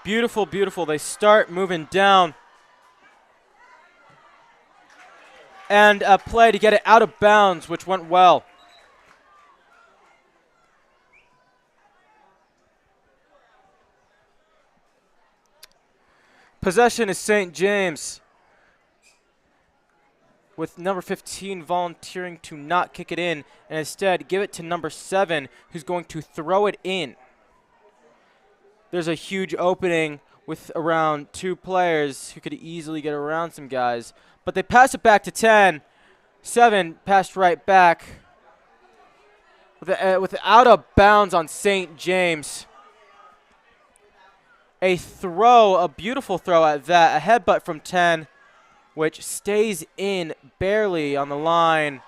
Beautiful, beautiful. They start moving down. And a play to get it out of bounds, which went well. Possession is St. James, with number 15 volunteering to not kick it in and instead give it to number 7, who's going to throw it in. There's a huge opening with around 2 players who could easily get around some guys. But they pass it back to 10. 7 passed right back with out of bounds on St. James. A throw, a beautiful throw at that. A headbutt from 10, which stays in barely on the line.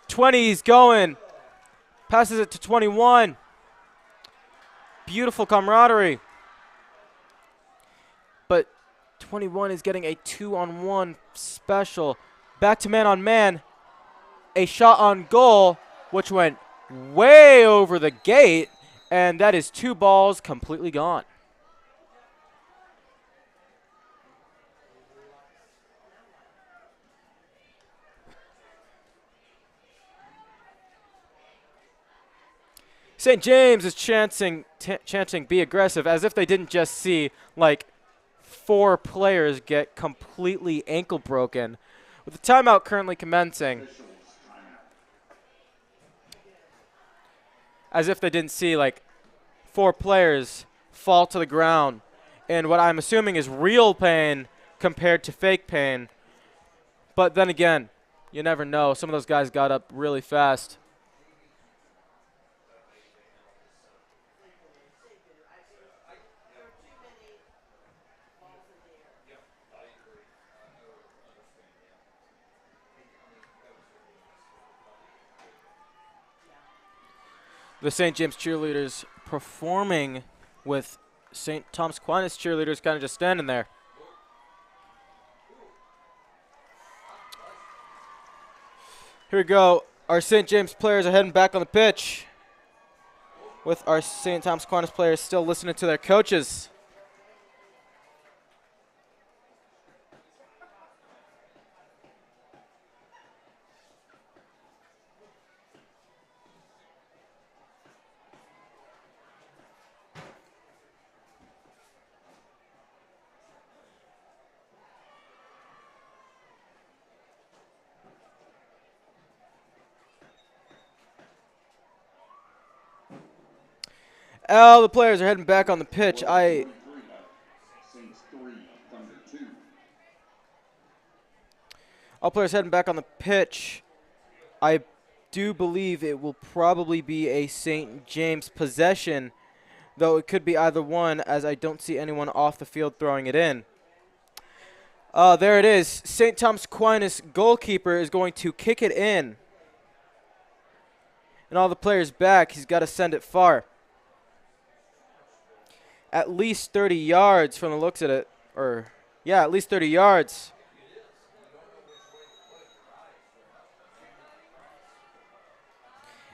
20's going. Passes it to 21. Beautiful camaraderie. 21 is getting a 2-on-1 special. Back to man on man. A shot on goal, which went way over the gate, and that is 2 balls completely gone. St. James is chanting be aggressive, as if they didn't just see like 4 players get completely ankle broken. With the timeout currently commencing, as if they didn't see like 4 players fall to the ground in what I'm assuming is real pain compared to fake pain. But then again, you never know. Some of those guys got up really fast. The St. James cheerleaders performing with St. Thomas Aquinas cheerleaders kind of just standing there. Here we go. Our St. James players are heading back on the pitch, with our St. Thomas Aquinas players still listening to their coaches. The players are heading back on the pitch. All players heading back on the pitch. I do believe it will probably be a St. James possession, though it could be either one, as I don't see anyone off the field throwing it in. There it is. St. Thomas Aquinas goalkeeper is going to kick it in. And all the players back. He's got to send it far. At least 30 yards from the looks of it. At least 30 yards.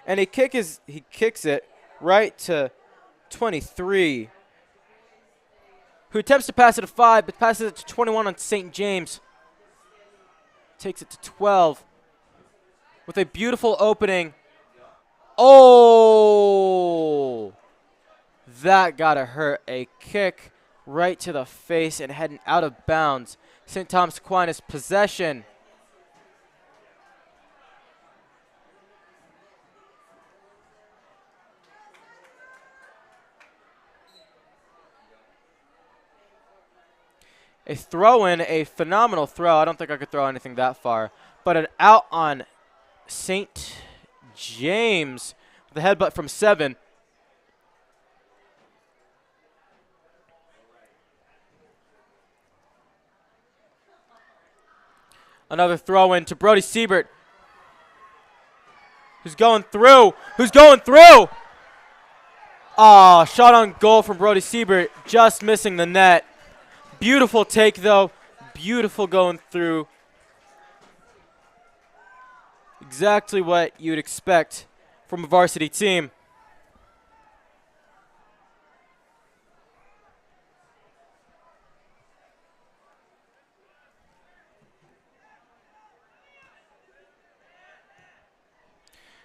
And he kicks it right to 23, who attempts to pass it to 5, but passes it to 21 on St. James. Takes it to 12 with a beautiful opening. Oh! That gotta hurt. A kick right to the face and heading out of bounds. St. Thomas Aquinas possession. A throw-in, a phenomenal throw. I don't think I could throw anything that far. But an out on St. James with a headbutt from 7. Another throw-in to Brody Siebert, who's going through. Ah, shot on goal from Brody Siebert, just missing the net. Beautiful take, though. Beautiful going through. Exactly what you'd expect from a varsity team.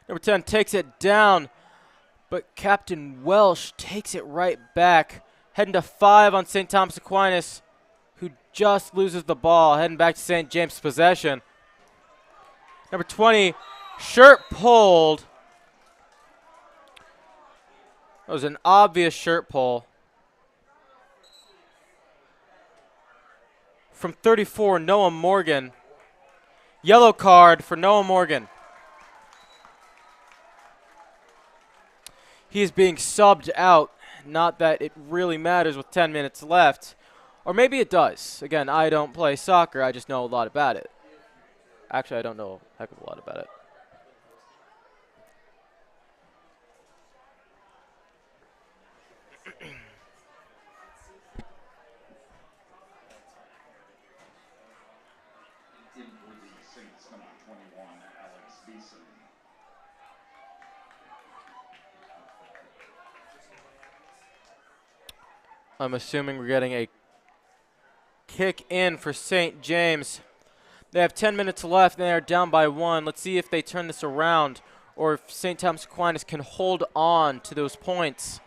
Number 10 takes it down, but Captain Welsh takes it right back. Heading to 5 on St. Thomas Aquinas, who just loses the ball, heading back to St. James' possession. Number 20, shirt pulled. That was an obvious shirt pull. From 34, Noah Morgan. Yellow card for Noah Morgan. He is being subbed out. Not that it really matters with 10 minutes left. Or maybe it does. Again, I don't play soccer. I just know a lot about it. Actually, I don't know a heck of a lot about it. in for the Saints, number 21, Alex Beeson. I'm assuming we're getting a kick in for St. James. They have 10 minutes left and they are down by 1. Let's see if they turn this around or if St. Thomas Aquinas can hold on to those points.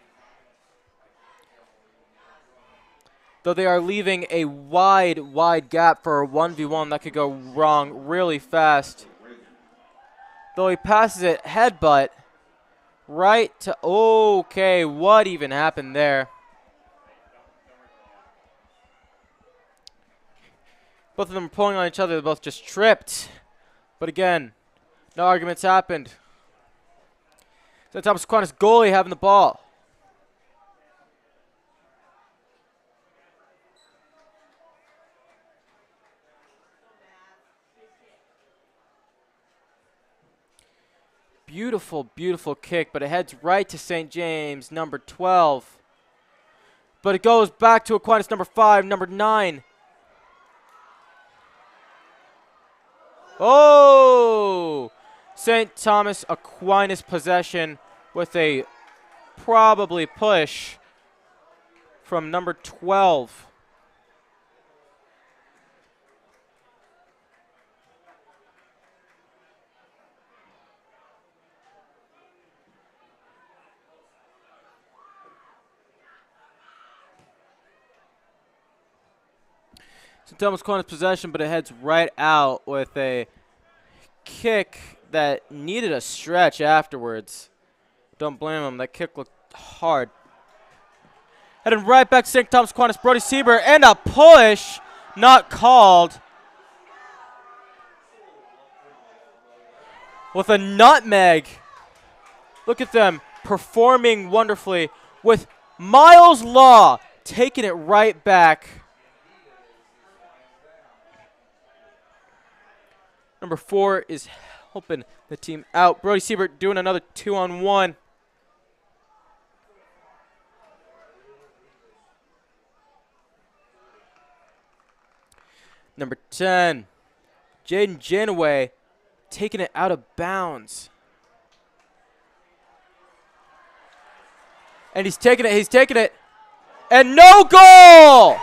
Though they are leaving a wide gap for a 1v1 that could go wrong really fast. Though he passes it, headbutt, right to, okay, what even happened there? Both of them are pulling on each other, they're both just tripped. But again, no arguments happened. St. Thomas Aquinas goalie having the ball. Beautiful, beautiful kick, but it heads right to St. James, number 12. But it goes back to Aquinas, number 5, number 9. Oh! St. Thomas Aquinas possession with a probably push from number 12. St. Thomas Aquinas possession, but it heads right out with a kick that needed a stretch afterwards. Don't blame him. That kick looked hard. Heading right back to St. Thomas Aquinas. Brody Sieber and a push. Not called. With a nutmeg. Look at them performing wonderfully with Miles Law taking it right back. Number 4 is helping the team out. Brody Siebert doing another 2-on-1. Number 10, Jaden Janaway taking it out of bounds. And he's taking it, and no goal!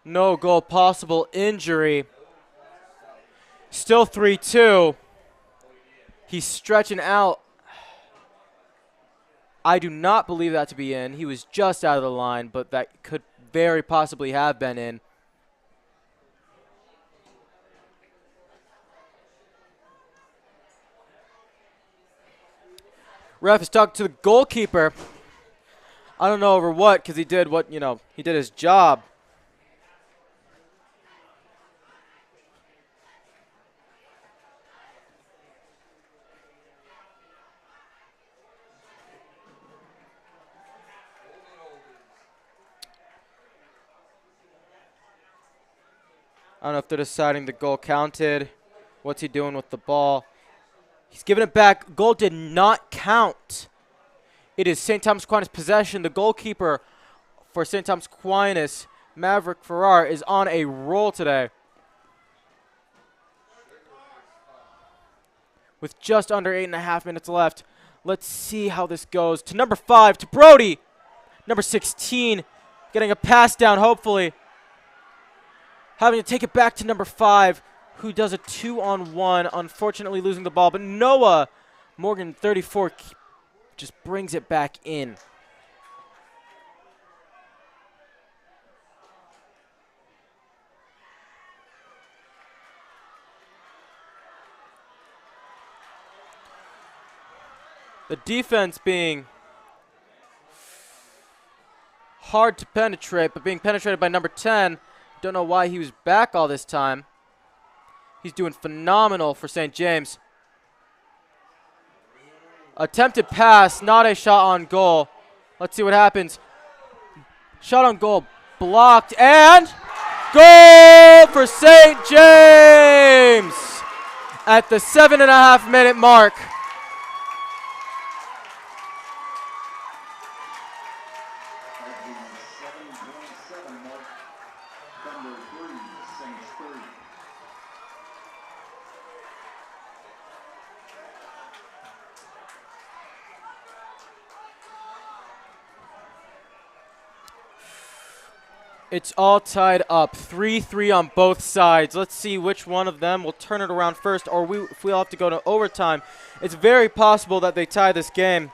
No goal, possible injury. Still 3-2. He's stretching out. I do not believe that to be in. He was just out of the line, but that could very possibly have been in. Ref is talking to the goalkeeper. I don't know over what, because he did he did his job. I don't know if they're deciding the goal counted. What's he doing with the ball? He's giving it back. Goal did not count. It is St. Thomas Aquinas possession. The goalkeeper for St. Thomas Aquinas, Maverick Farrar, is on a roll today. With just under 8.5 minutes left. Let's see how this goes. To number 5, to Brody. Number 16, getting a pass down, hopefully. Having to take it back to number 5, who does a 2-on-1, unfortunately losing the ball. But Noah Morgan, 34, just brings it back in. The defense being hard to penetrate, but being penetrated by number 10. Don't know why he was back all this time. He's doing phenomenal for St. James. Attempted pass, not a shot on goal. Let's see what happens. Shot on goal blocked, and goal for St. James at the 7.5-minute mark. It's all tied up, 3-3 on both sides. Let's see which one of them will turn it around first, or if we all have to go to overtime. It's very possible that they tie this game.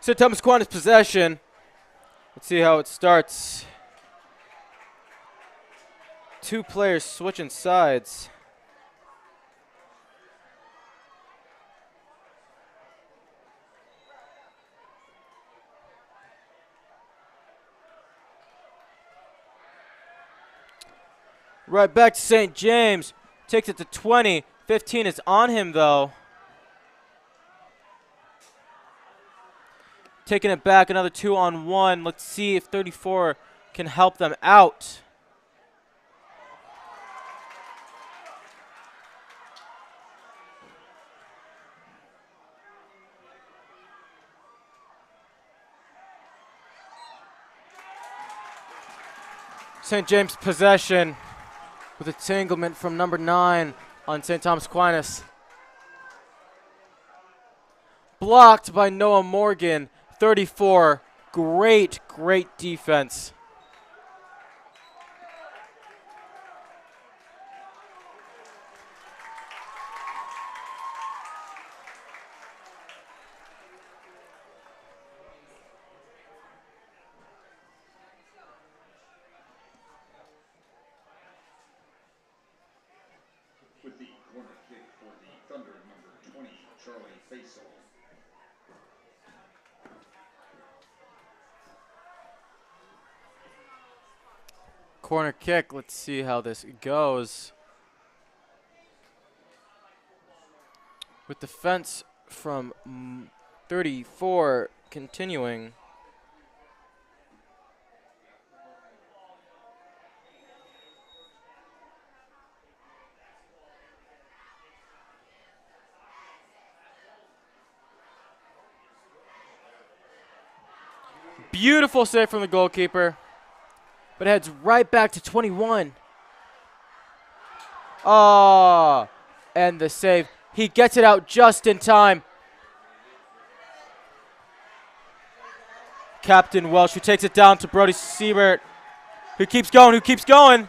St. Thomas Aquinas possession. Let's see how it starts. Two players switching sides. Right back to St. James. Takes it to 20. 15 is on him, though. Taking it back, another 2-on-1. Let's see if 34 can help them out. St. James possession with entanglement from number 9 on St. Thomas Aquinas. Blocked by Noah Morgan, 34. Great defense. With the corner kick for the Thunder, number 20, Charlie Faisal. Corner kick, let's see how this goes. With defense from 34 continuing. Beautiful save from the goalkeeper, but heads right back to 21. Oh, and the save. He gets it out just in time. Captain Welsh, who takes it down to Brody Siebert, who keeps going.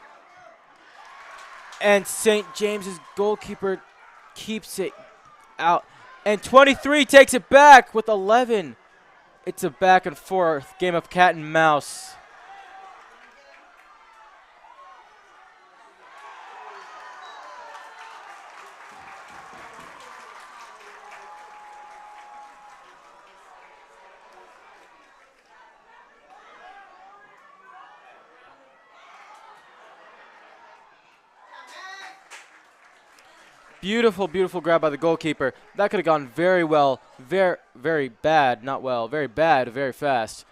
And St. James's goalkeeper keeps it out. And 23 takes it back with 11. It's a back and forth game of cat and mouse. Beautiful grab by the goalkeeper. That could have gone very well, very bad, not well, very bad, very fast.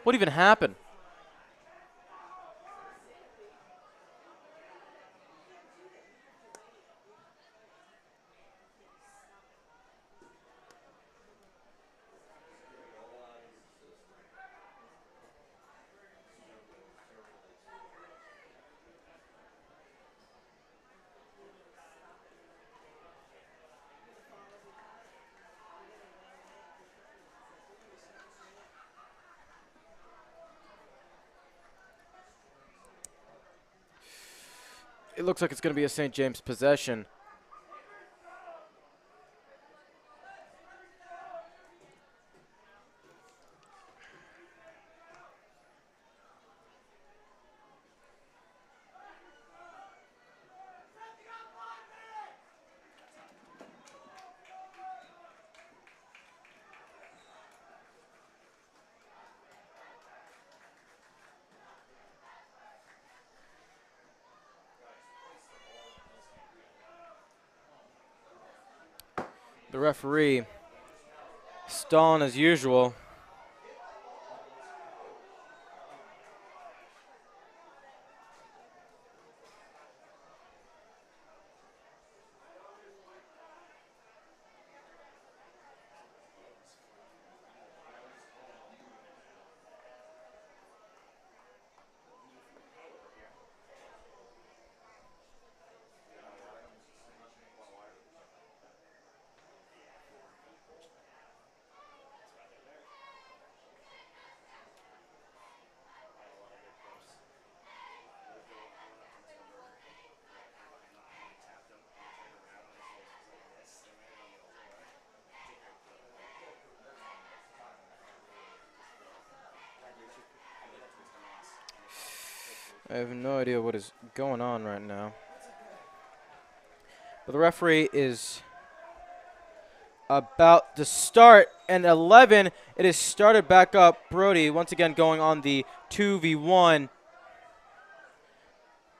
What even happened? It looks like it's going to be a St. James possession. The referee stalling as usual. I have no idea what is going on right now. But the referee is about to start, and 11, it is started back up. Brody once again going on the 2v1,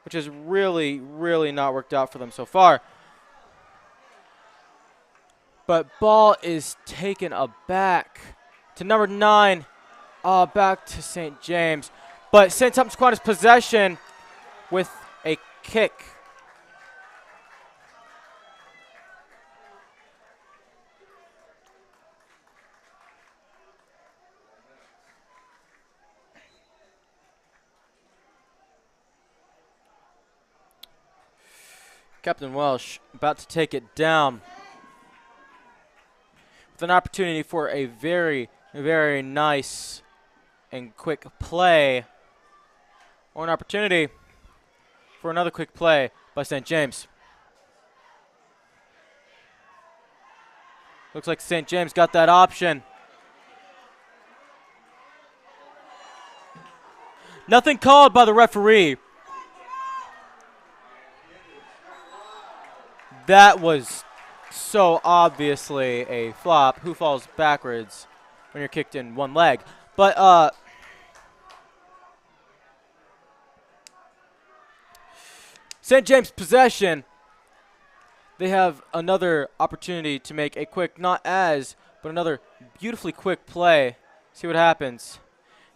which has really, really not worked out for them so far. But ball is taken aback to number 9, back to St. James. But St. Thomas Aquinas possession with a kick. Captain Welsh about to take it down with an opportunity for a very, very nice and quick play, or an opportunity for another quick play by St. James. Looks like St. James got that option. Nothing called by the referee. That was so obviously a flop. Who falls backwards when you're kicked in one leg? But St. James possession. They have another opportunity to make a quick, not as, but another beautifully quick play. See what happens.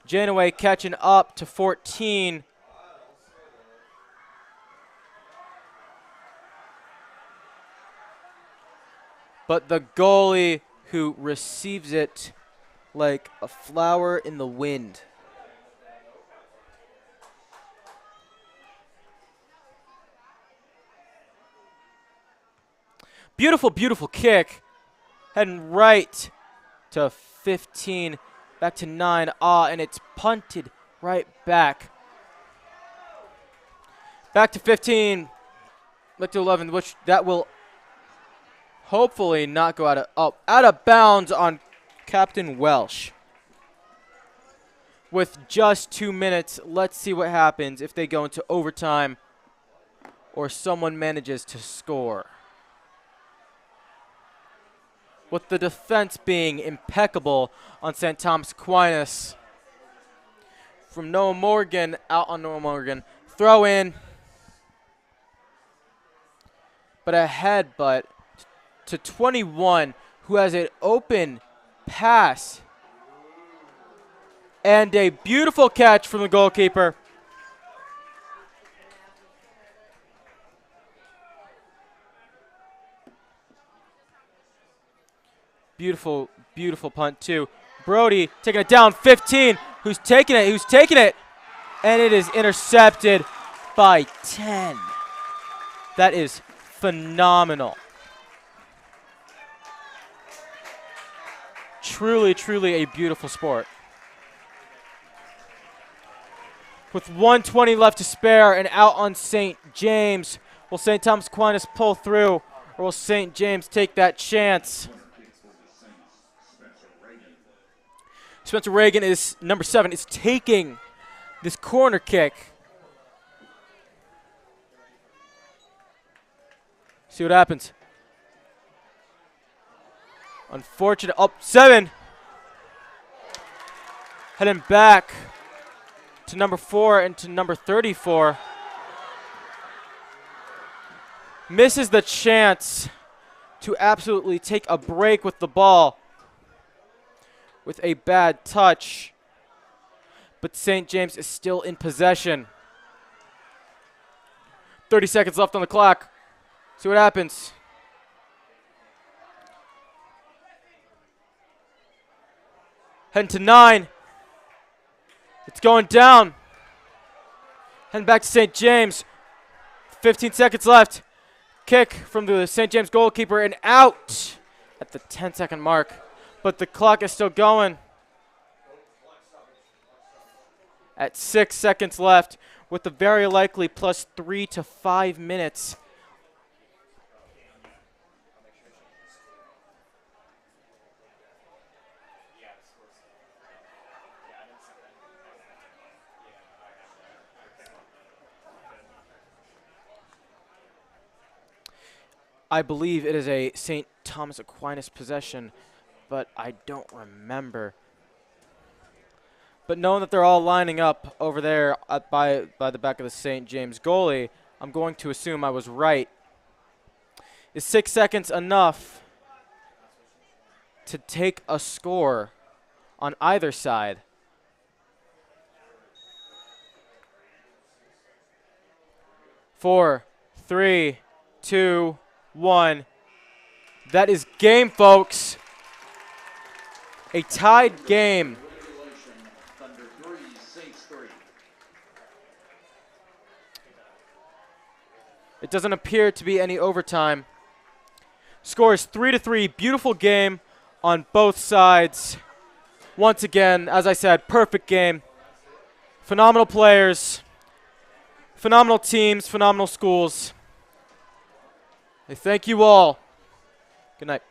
Janaway catching up to 14. But the goalie who receives it like a flower in the wind. Beautiful, beautiful kick. Heading right to 15, back to 9. And it's punted right back. Back to 15, back to 11, which that will hopefully not go out of bounds on Captain Welsh. With just 2 minutes, let's see what happens if they go into overtime or someone manages to score. With the defense being impeccable on St. Thomas Aquinas. From Noah Morgan, out on Noah Morgan. Throw in. But a headbutt to 21, who has an open pass. And a beautiful catch from the goalkeeper. Beautiful, beautiful punt too. Brody taking it down, 15. Who's taking it? And it is intercepted by 10. That is phenomenal. Truly, truly a beautiful sport. With 1:20 left to spare and out on St. James, will St. Thomas Aquinas pull through, or will St. James take that chance? Spencer Reagan is number 7, is taking this corner kick. See what happens. Unfortunate. 7. Heading back to number 4 and to number 34. Misses the chance to absolutely take a break with the ball with a bad touch. But St. James is still in possession. 30 seconds left on the clock. See what happens. Heading to 9. It's going down. Heading back to St. James. 15 seconds left. Kick from the St. James goalkeeper and out at the 10-second mark. But the clock is still going. At 6 seconds left with the very likely plus 3 to 5 minutes. I believe it is a St. Thomas Aquinas possession, but I don't remember. But knowing that they're all lining up over there by the back of the St. James goalie, I'm going to assume I was right. Is 6 seconds enough to take a score on either side? Four, three, two, 1. That is game, folks. A tied game. Thunder 3, Saints 3. It doesn't appear to be any overtime. Score is 3-3. Beautiful game on both sides. Once again, as I said, perfect game. Phenomenal players. Phenomenal teams. Phenomenal schools. I thank you all. Good night.